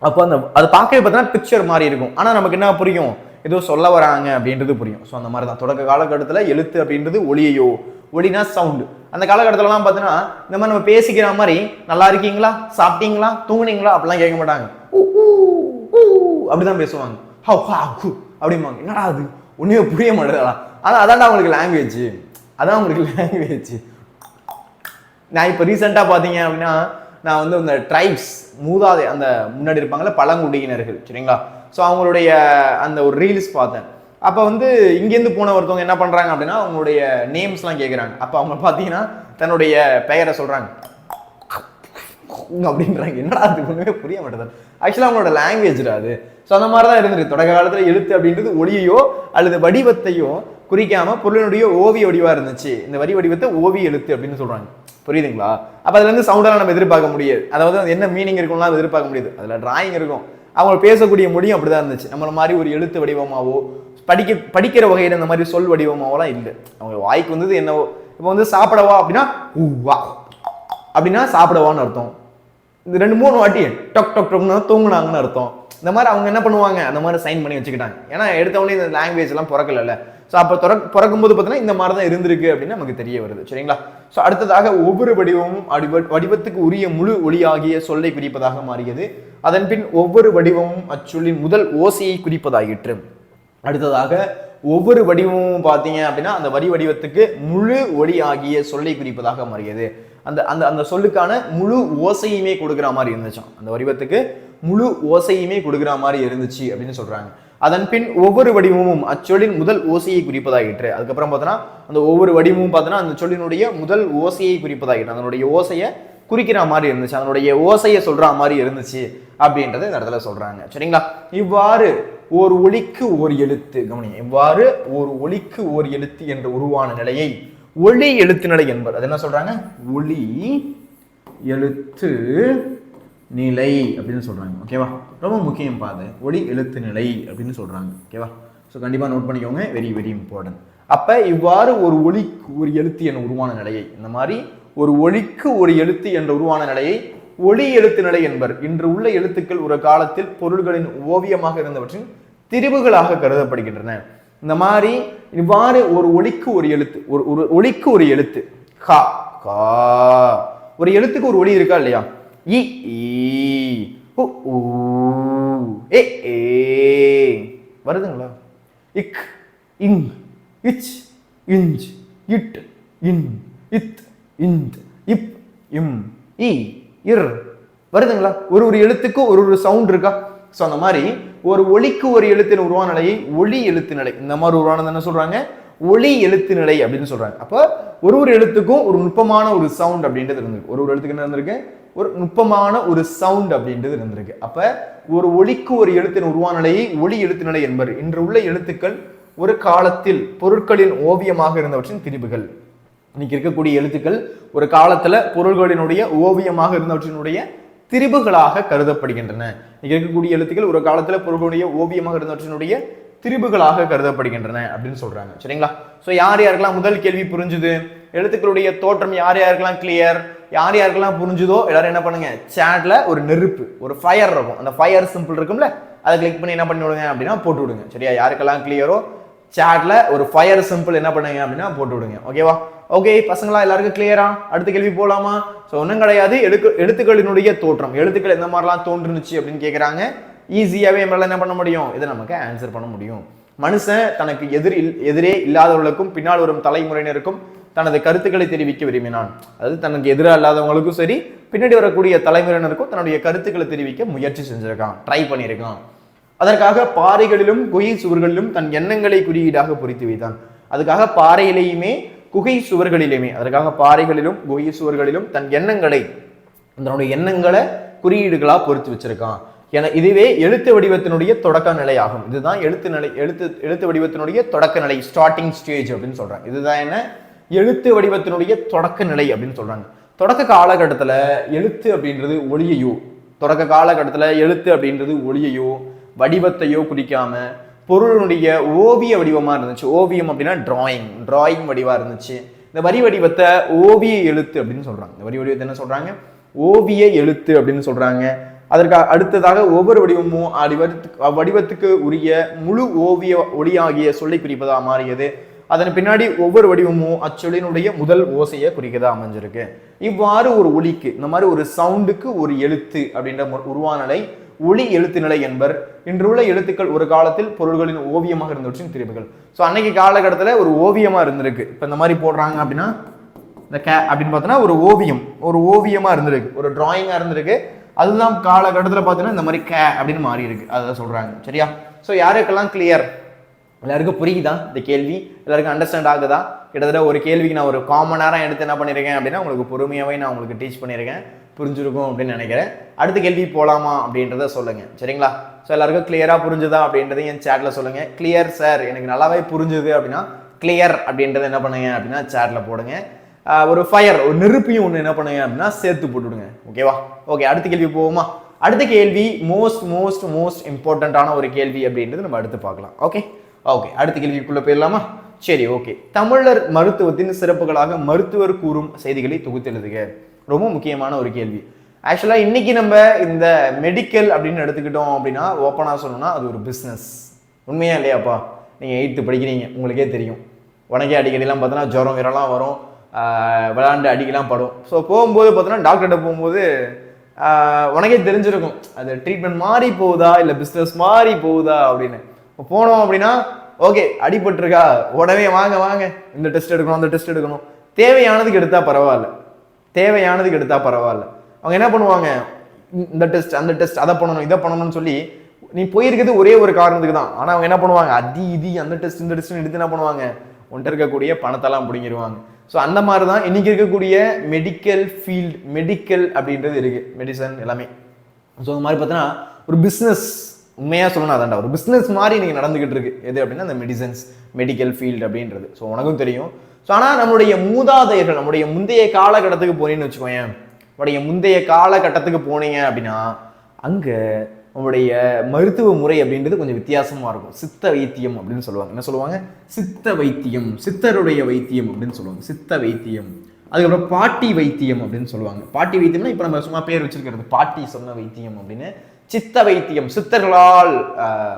அப்போ அந்த அது பார்க்கவே பார்த்தீங்கன்னா பிக்சர் மாதிரி இருக்கும். ஆனா நமக்கு என்ன புரியும், ஏதோ சொல்ல வராங்க அப்படின்றது புரியும். ஸோ அந்த மாதிரி தான் தொடக்க காலகட்டத்தில் எழுத்து அப்படின்றது ஒளியையோ, ஒளினா சவுண்டு. அந்த காலகட்டத்திலலாம் பார்த்தீங்கன்னா இந்த மாதிரி நம்ம பேசிக்கிற மாதிரி நல்லா இருக்கீங்களா, சாப்பிட்டீங்களா, தூங்குனீங்களா அப்படிலாம் கேட்க மாட்டாங்க. அப்படிதான் பேசுவாங்க. அப்படிம்பாங்க. என்னடா அது ஒண்ணுமே புரிய மாட்டேதா. ஆனா அதான் அவங்களுக்கு லாங்குவேஜ். அதான் அவங்களுக்கு லாங்குவேஜ். நான் இப்போ ரீசெண்டாக பார்த்தீங்க அப்படின்னா நான் வந்து இந்த ட்ரைப்ஸ் மூதாதை அந்த முன்னாடி இருப்பாங்கல்ல பழங்குடியினர்கள், சரிங்களா? ஸோ அவங்களுடைய அந்த ஒரு ரீல்ஸ் பார்த்தேன். அப்போ வந்து இங்கேருந்து போன ஒருத்தவங்க என்ன பண்ணுறாங்க அப்படின்னா அவங்களுடைய நேம்ஸ்லாம் கேட்குறாங்க. அப்போ அவங்க பார்த்தீங்கன்னா தன்னுடைய பெயரை சொல்கிறாங்க அப்படின்றாங்க. என்னடா அது ஒன்றுமே புரிய மாட்டேது. ஆக்சுவலாக அவங்களோட லாங்குவேஜ் அது. ஸோ அந்த மாதிரி தான் இருந்துருக்கு. தொடக்க காலத்தில் எழுத்து அப்படின்றது ஒளியையோ அல்லது வடிவத்தையோ குறிக்காம பொருளினுடைய ஓவிய வடிவா இருந்துச்சு. இந்த வரி வடிவத்தை ஓவிய எழுத்து அப்படின்னு சொல்றாங்க. புரியுதுங்களா? அப்ப அதுல இருந்து சவுண்டெல்லாம் நம்ம எதிர்பார்க்க முடியாது. அதாவது என்ன மீனிங் இருக்கும்லாம் எதிர்பார்க்க முடியாது. அதுல டிராயிங் இருக்கும். அவங்க பேசக்கூடிய மொழியும் அப்படிதான் இருந்துச்சு. நம்மள மாதிரி ஒரு எழுத்து வடிவமாவோ படிக்கிற வகையில் இந்த மாதிரி சொல் வடிவமாவோலாம் இல்லை. அவங்க வாய்க்கு வந்தது என்னவோ. இப்போ வந்து சாப்பிடவா அப்படின்னா ஊவா அப்படின்னா சாப்பிடவான்னு அர்த்தம். இந்த 2-3 வாட்டி டொக் டொக் டொக்னு தூங்குனாங்கன்னு அர்த்தம். இந்த மாதிரி அவங்க என்ன பண்ணுவாங்க, அந்த மாதிரி சைன் பண்ணி வச்சுக்கிட்டாங்க. ஏன்னா எடுத்தவொடனே இந்த லாங்குவேஜ் எல்லாம் பிறக்கல. ஸோ அப்போ பிறக்கும்போது பார்த்தீங்கன்னா இந்த மாதிரி தான் இருந்திருக்கு அப்படின்னு நமக்கு தெரிய வருது. சரிங்களா? ஸோ அடுத்ததாக ஒவ்வொரு வடிவமும் வடிவத்துக்கு உரிய முழு ஒளியாகிய சொல்லை குறிப்பதாக மாறியது. அதன் பின் ஒவ்வொரு வடிவமும் அச்சொல்லின் முதல் ஓசையை குறிப்பதாகிற்று. அடுத்ததாக ஒவ்வொரு வடிவமும் பார்த்தீங்க அப்படின்னா அந்த வடிவத்துக்கு முழு ஒளி ஆகிய சொல்லை குறிப்பதாக மாறியது. அந்த அந்த அந்த சொல்லுக்கான முழு ஓசையுமே கொடுக்குற மாதிரி இருந்துச்சான். அந்த வடிவத்துக்கு முழு ஓசையுமே கொடுக்குற மாதிரி இருந்துச்சு அப்படின்னு சொல்றாங்க. அதன் பின் ஒவ்வொரு வடிவமும் அச்சொல்லின் முதல் ஓசையை குறிப்பதாகிற்று. அதுக்கப்புறம் பார்த்தோன்னா அந்த ஒவ்வொரு வடிவமும் பார்த்தோன்னா அந்த சொல்லினுடைய முதல் ஓசையை குறிப்பதாகிற்று. அதனுடைய ஓசையை குறிக்கிற மாதிரி இருந்துச்சு, அதனுடைய ஓசையை சொல்ற மாதிரி இருந்துச்சு அப்படின்றத இந்த இடத்துல சொல்றாங்க. சரிங்களா? இவ்வாறு ஒரு ஒலிக்கு ஒரு எழுத்து, கவனிங்க, இவ்வாறு ஒரு ஒலிக்கு ஒரு எழுத்து என்ற உருவான நிலையை ஒளி எழுத்து நிலை என்பர். அது என்ன சொல்றாங்க? ஒளி எழுத்து நிலை அப்படின்னு சொல்றாங்க. ஓகேவா? ரொம்ப முக்கியம் பாது, ஒளி எழுத்து நிலை அப்படின்னு சொல்றாங்க. ஓகேவா? ஸோ கண்டிப்பா நோட் பண்ணிக்கோங்க. Very very important. அப்ப இவ்வாறு ஒரு ஒலிக்கு ஒரு எழுத்து என்ற உருவான நிலையை, இந்த மாதிரி ஒரு ஒலிக்கு ஒரு எழுத்து என்ற உருவான நிலையை ஒளி எழுத்து நிலை என்பர். இன்று உள்ள எழுத்துக்கள் ஒரு காலத்தில் பொருள்களின் ஓவியமாக இருந்தவற்றின் திரிவுகளாக கருதப்படுகின்றன. இந்த மாதிரி இவ்வாறு ஒரு ஒலிக்கு ஒரு எழுத்து, ஒரு ஒலிக்கு ஒரு எழுத்து கா கா, ஒரு எழுத்துக்கு ஒரு ஒலி இருக்கா இல்லையா? இ உ ஊ ஏ ஏ வருதுங்களா? இக் இங் இச் இஞ்ச் இட் இன் இத் இந்த் இப் இம் இ இர் வருதுங்களா? ஒரு எழுத்துக்கு ஒரு சவுண்ட் இருக்கா? ஸோ அந்த மாதிரி ஒரு ஒலிக்கு ஒரு எழுத்தின் உருவான நிலையை ஒளி எழுத்து நிலை, இந்த மாதிரி உருவானது என்ன சொல்றாங்க? ஒளி எழுத்து நிலை அப்படின்னு சொல்றாங்க. அப்போ ஒரு எழுத்துக்கும் ஒரு நுட்பமான ஒரு சவுண்ட் அப்படின்றது இருந்திருக்கு. ஒரு எழுத்துக்கு என்ன இருந்திருக்கு? ஒரு நுட்பமான ஒரு சவுண்ட் அப்படின்றது இருந்திருக்கு. அப்ப ஒரு ஒலிக்கு ஒரு எழுத்தின் உருவான நிலையை ஒளி எழுத்து நிலை என்பர். இன்று உள்ள எழுத்துக்கள் ஒரு காலத்தில் பொருட்களின் ஓவியமாக இருந்தவற்றின் திரிவுகள். இன்னைக்கு இருக்கக்கூடிய எழுத்துக்கள் ஒரு காலத்துல பொருள்களினுடைய ஓவியமாக இருந்தவற்றினுடைய திரிபுகளாக கருதப்படுகின்றன. இன்னைக்கு இருக்கக்கூடிய எழுத்துக்கள் ஒரு காலத்துல பொருளுடைய ஓவியமாக இருந்தவற்றினுடைய திரிபுகளாக கருதப்படுகின்றன அப்படின்னு சொல்றாங்க. சரிங்களா? ஸோ யார் யாருக்கெல்லாம் முதல் கேள்வி புரிஞ்சுது, எழுத்துக்களுடைய தோற்றம் யார் யாருக்கெல்லாம் கிளியர், யார் யாருக்கெல்லாம் புரிஞ்சுதோ எல்லாரும் என்ன பண்ணுங்க, சேட்ல ஒரு நெருப்பு, ஒரு ஃபயர் இருக்கும், அந்த ஃபயர் சிம்பிள் இருக்கும்ல, அதை கிளிக் பண்ணி என்ன பண்ணி விடுங்க அப்படின்னா போட்டு விடுங்க. சரியா? யாருக்கெல்லாம் கிளியரோ சேட்ல ஒரு ஃபயர் சிம்பிள் என்ன பண்ணுங்க அப்படின்னா போட்டு விடுங்க. ஓகேவா? ஓகே பசங்களா, எல்லாருக்கும் கிளியரா? அடுத்த கேள்வி போலாமா? ஸோ ஒன்றும் கிடையாது, எழுத்துக்களினுடைய தோற்றம், எழுத்துக்கள் எந்த மாதிரிலாம் தோன்றுனுச்சு அப்படின்னு கேட்குறாங்க. ஈஸியாகவே நம்மளால என்ன பண்ண முடியும், இதை நமக்கு ஆன்சர் பண்ண முடியும். மனுஷன் தனக்கு எதிரே இல்லாதவர்களுக்கும் பின்னால் வரும் தலைமுறையினருக்கும் தனது கருத்துக்களை தெரிவிக்க விரும்பினான். அதாவது தனக்கு எதிராக இல்லாதவங்களுக்கும் சரி, பின்னாடி வரக்கூடிய தலைமுறையினருக்கும் தன்னுடைய கருத்துக்களை தெரிவிக்க முயற்சி செஞ்சிருக்கான், ட்ரை பண்ணியிருக்கான். அதற்காக பாறைகளிலும் குகை சுவர்களிலும் தன் எண்ணங்களை குறியீடாக பொறித்து வைத்தான். அதுக்காக பாறையிலேயுமே குகை சுவர்களிலுமே, அதற்காக பாறைகளிலும் குகை சுவர்களிலும் தன் எண்ணங்களை, தன்னுடைய எண்ணங்களை குறியீடுகளா பொறித்து வச்சிருக்கான். என இதுவே எழுத்து வடிவத்தினுடைய தொடக்க நிலை ஆகும். இதுதான் எழுத்து வடிவத்தினுடைய தொடக்க நிலை, ஸ்டார்டிங் ஸ்டேஜ் அப்படின்னு சொல்றாங்க. இதுதான் என்ன, எழுத்து வடிவத்தினுடைய தொடக்க நிலை அப்படின்னு சொல்றாங்க. தொடக்க காலகட்டத்தில் எழுத்து அப்படின்றது ஒளியையோ, தொடக்க காலகட்டத்தில் எழுத்து அப்படின்றது ஒளியையோ வடிவத்தையோ குறிக்காம பொருளுடைய ஓவிய வடிவமா இருந்துச்சு. ஓவியம் அப்படின்னா டிராயிங் வடிவா இருந்துச்சு. இந்த வரி வடிவத்தை ஓவிய எழுத்து அப்படின்னு சொல்றாங்க. இந்த வரி வடிவத்தை என்ன சொல்றாங்க, ஓவிய எழுத்து அப்படின்னு சொல்றாங்க. அதற்கு அடுத்ததாக ஒவ்வொரு வடிவமும் வடிவத்துக்கு உரிய முழு ஓவிய ஒளியாகிய சொல்லை குறிப்பதா மாறியது. அதன் பின்னாடி ஒவ்வொரு வடிவமும் அச்சொல்லினுடைய முதல் ஓசையை குறிக்கதா அமைஞ்சிருக்கு. இவ்வாறு ஒரு ஒலிக்கு, இந்த மாதிரி ஒரு சவுண்டுக்கு ஒரு எழுத்து அப்படின்ற உருவான நிலை ஒளி எழுத்து நிலை என்பர். இன்றுள்ள எழுத்துக்கள் ஒரு காலத்தில் பொருள்களின் ஓவியமாக இருந்தவற்றின் திரிவுகள். ஸோ அன்னைக்கு காலகட்டத்தில் ஒரு ஓவியமா இருந்திருக்கு. இப்போ இந்த மாதிரி போடுறாங்க அப்படின்னா இந்த அப்படின்னு பார்த்தோன்னா ஒரு ஓவியமா இருந்திருக்கு, ஒரு டிராயிங்கா இருந்திருக்கு. அதுதான் காலகட்டத்தில் பார்த்தீங்கன்னா இந்த மாதிரி அப்படின்னு மாறி இருக்கு, அதை சொல்றாங்க. சரியா? ஸோ யாருக்கெல்லாம் கிளியர், எல்லாருக்கும் புரியுதா இந்த கேள்வி, எல்லாருக்கும் அண்டர்ஸ்டாண்ட் ஆகுதா? கிட்டத்தட்ட ஒரு கேள்விக்கு நான் ஒரு காமன் நேரம் எடுத்து என்ன பண்ணியிருக்கேன் அப்படின்னா உங்களுக்கு பொறுமையாகவே நான் உங்களுக்கு டீச் பண்ணியிருக்கேன், புரிஞ்சிருக்கும் அப்படின்னு நினைக்கிறேன். அடுத்த கேள்வி போகலாமா அப்படின்றத சொல்லுங்க. சரிங்களா? ஸோ எல்லாருக்கும் கிளியரா புரிஞ்சுதா அப்படின்றத என் சேட்ல சொல்லுங்க. கிளியர் சார், எனக்கு நல்லாவே புரிஞ்சுது அப்படின்னா கிளியர் அப்படின்றத என்ன பண்ணுங்க அப்படின்னா சேட்ல போடுங்க. ஒரு ஃபயர், ஒரு நெருப்பையும் ஒன்று என்ன பண்ணுங்க அப்படின்னா சேர்த்து போட்டுவிடுங்க. ஓகேவா? ஓகே, அடுத்த கேள்வி போவோமா? அடுத்த கேள்வி மோஸ்ட் இம்பார்ட்டண்ட்டான ஒரு கேள்வி அப்படின்றது நம்ம அடுத்து பார்க்கலாம். ஓகே, அடுத்த கேள்விக்குள்ள போயிடலாமா? சரி, ஓகே. தமிழர் மருத்துவத்தின் சிறப்புகளாக மருத்துவர் கூறும் செய்திகளை தொகுத்து எழுதுக. ரொம்ப முக்கியமான ஒரு கேள்வி. ஆக்சுவலா இன்னைக்கு நம்ம இந்த மெடிக்கல் அப்படின்னு எடுத்துக்கிட்டோம் அப்படின்னா ஓப்பனா சொல்லணும்னா அது ஒரு பிஸ்னஸ். உண்மையா இல்லையாப்பா? நீங்க 8th படிக்கிறீங்க, உங்களுக்கே தெரியும். உனக்கே அடிக்கடிலாம் பார்த்தோன்னா ஜுரம் வீரெல்லாம் வரும், விளாண்டு அடிக்கலாம் படும். ஸோ போகும்போது பார்த்தோன்னா டாக்டர்கிட்ட போகும்போது உனக்கே தெரிஞ்சிருக்கும் அது ட்ரீட்மெண்ட் மாறி போகுதா இல்லை பிஸ்னஸ் மாறி போகுதா அப்படின்னு. போனோம் அப்படின்னா ஓகே அடிபட்டிருக்கா, உடனே வாங்க இந்த டெஸ்ட் எடுக்கணும் அந்த டெஸ்ட் எடுக்கணும், தேவையானதுக்கு எடுத்தா பரவாயில்ல. அவங்க என்ன பண்ணுவாங்க, இந்த டெஸ்ட் அந்த டெஸ்ட் அதை பண்ணணும் இதை பண்ணணும்னு சொல்லி நீ போயிருக்கிறது ஒரே ஒரு காரணத்துக்கு தான். ஆனால் அவங்க என்ன பண்ணுவாங்க, அந்த டெஸ்ட் இந்த டெஸ்ட் எடுத்து என்ன பண்ணுவாங்க, ஒன்றை இருக்கக்கூடிய பணத்தெல்லாம் பிடிங்கிடுவாங்க. ஸோ அந்த மாதிரி தான் இன்னைக்கு இருக்கக்கூடிய மெடிக்கல் ஃபீல்டு, மெடிக்கல் அப்படின்றது இருக்கு, மெடிசன் எல்லாமே. ஸோ இந்த மாதிரி பார்த்தீங்கன்னா ஒரு பிஸ்னஸ், உண்மையாக சொல்லணும் அதான்டா, ஒரு பிஸ்னஸ் மாதிரி இன்னைக்கு நடந்துகிட்டு இருக்கு. எது அப்படின்னா இந்த மெடிக்கல் ஃபீல்டு அப்படின்றது. ஸோ உனக்கும் தெரியும். ஸோ ஆனால் நம்மளுடைய மூதாதையர்கள், நம்முடைய முந்தைய காலகட்டத்துக்கு போனீங்கன்னு வச்சுக்கோங்க, நம்முடைய முந்தைய காலகட்டத்துக்கு போனீங்க அப்படின்னா அங்கே நம்முடைய மருத்துவ முறை அப்படின்றது கொஞ்சம் வித்தியாசமா இருக்கும். சித்த வைத்தியம் அப்படின்னு சொல்லுவாங்க. என்ன சொல்லுவாங்க? சித்த வைத்தியம், சித்தருடைய வைத்தியம் அப்படின்னு சொல்லுவாங்க, சித்த வைத்தியம். அதுக்கப்புறம் பாட்டி வைத்தியம் அப்படின்னு சொல்லுவாங்க. பாட்டி வைத்தியம்னா இப்போ நம்ம சும்மா பேர் வச்சிருக்கிறது, பாட்டி சொன்ன வைத்தியம் அப்படின்னு. சித்த வைத்தியம், சித்தர்களால்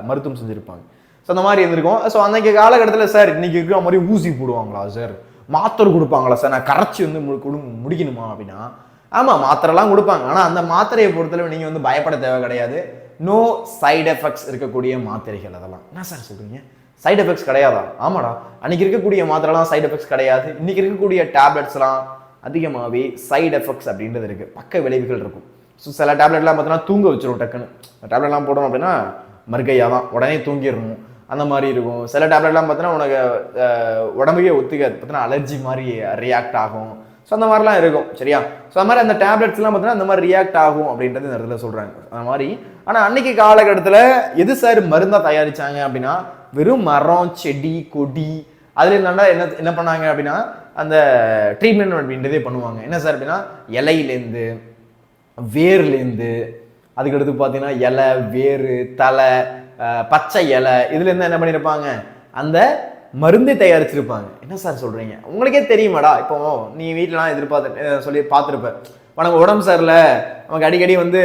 மருத்துவம் செஞ்சிருப்பாங்க. ஸோ அந்த மாதிரி இருந்திருக்கும். ஸோ அன்னைக்கு காலகட்டத்தில் சார் இன்னைக்கு இருக்கிற மாதிரி ஊசி போடுவாங்களா சார், மாத்திரை கொடுப்பாங்களா சார், நான் கரைச்சி வந்து முடிக்கணுமா அப்படின்னா ஆமாம் மாத்திரைலாம் கொடுப்பாங்க. ஆனால் அந்த மாத்திரையை பொறுத்தளவு நீங்கள் வந்து பயப்பட தேவை கிடையாது. நோ சைடு எஃபெக்ட்ஸ் இருக்கக்கூடிய மாத்திரைகள். அதெல்லாம் என்ன சார் சொல்றீங்க, சைடு எஃபெக்ட்ஸ் கிடையாதா? ஆமாடா, அன்னைக்கு இருக்கக்கூடிய மாத்திரைலாம் சைடு எஃபெக்ட்ஸ் கிடையாது. இன்னைக்கு இருக்கக்கூடிய டேப்லெட்ஸ்லாம் அதிகமாகவே சைடு எஃபெக்ட்ஸ் அப்படின்றது இருக்கு, பக்க விளைவுகள் இருக்கும். ஸோ சில டேப்லெட்லாம் பார்த்தீங்கன்னா தூங்க வச்சிடும் டக்குன்னு. டேப்லெட்லாம் போடணும் அப்படின்னா மறுக்கையாக தான், உடனே தூங்கிடணும் அந்த மாதிரி இருக்கும். சில டேப்லெட்லாம் பார்த்தீங்கன்னா உனக்கு உடம்புக்கே ஒத்துக்காது, பார்த்தீங்கன்னா அலர்ஜி மாதிரி ரியாக்ட் ஆகும். ஸோ அந்த மாதிரிலாம் இருக்கும். சரியா? ஸோ அந்த மாதிரி அந்த டேப்லெட்ஸ்லாம் பார்த்தீங்கன்னா அந்த மாதிரி ரியாக்ட் ஆகும் அப்படின்றது இந்த இடத்துல சொல்கிறாங்க. அந்த மாதிரி. ஆனால் அன்னைக்கு காலகட்டத்தில் எது சார் மருந்தாக தயாரித்தாங்க அப்படின்னா வெறும் மரம் செடி கொடி அதில் இருந்தாண்டா என்ன பண்ணாங்க அப்படின்னா அந்த ட்ரீட்மெண்ட் அப்படின்றதே பண்ணுவாங்க. என்ன சார் அப்படின்னா இலையிலேருந்து வேர்லேருந்து, அதுக்கடுத்து பார்த்தீங்கன்னா இலை வேறு தலை பச்சை இலை இதுலேருந்து என்ன பண்ணியிருப்பாங்க, அந்த மருந்தை தயாரிச்சிருப்பாங்க. என்ன சார் சொல்றீங்க, உங்களுக்கே தெரியுமாடா? இப்போ நீ வீட்டிலலாம் சொல்லி பார்த்துருப்ப, உனக்கு உடம்பு சரியில்லை, நமக்கு அடிக்கடி வந்து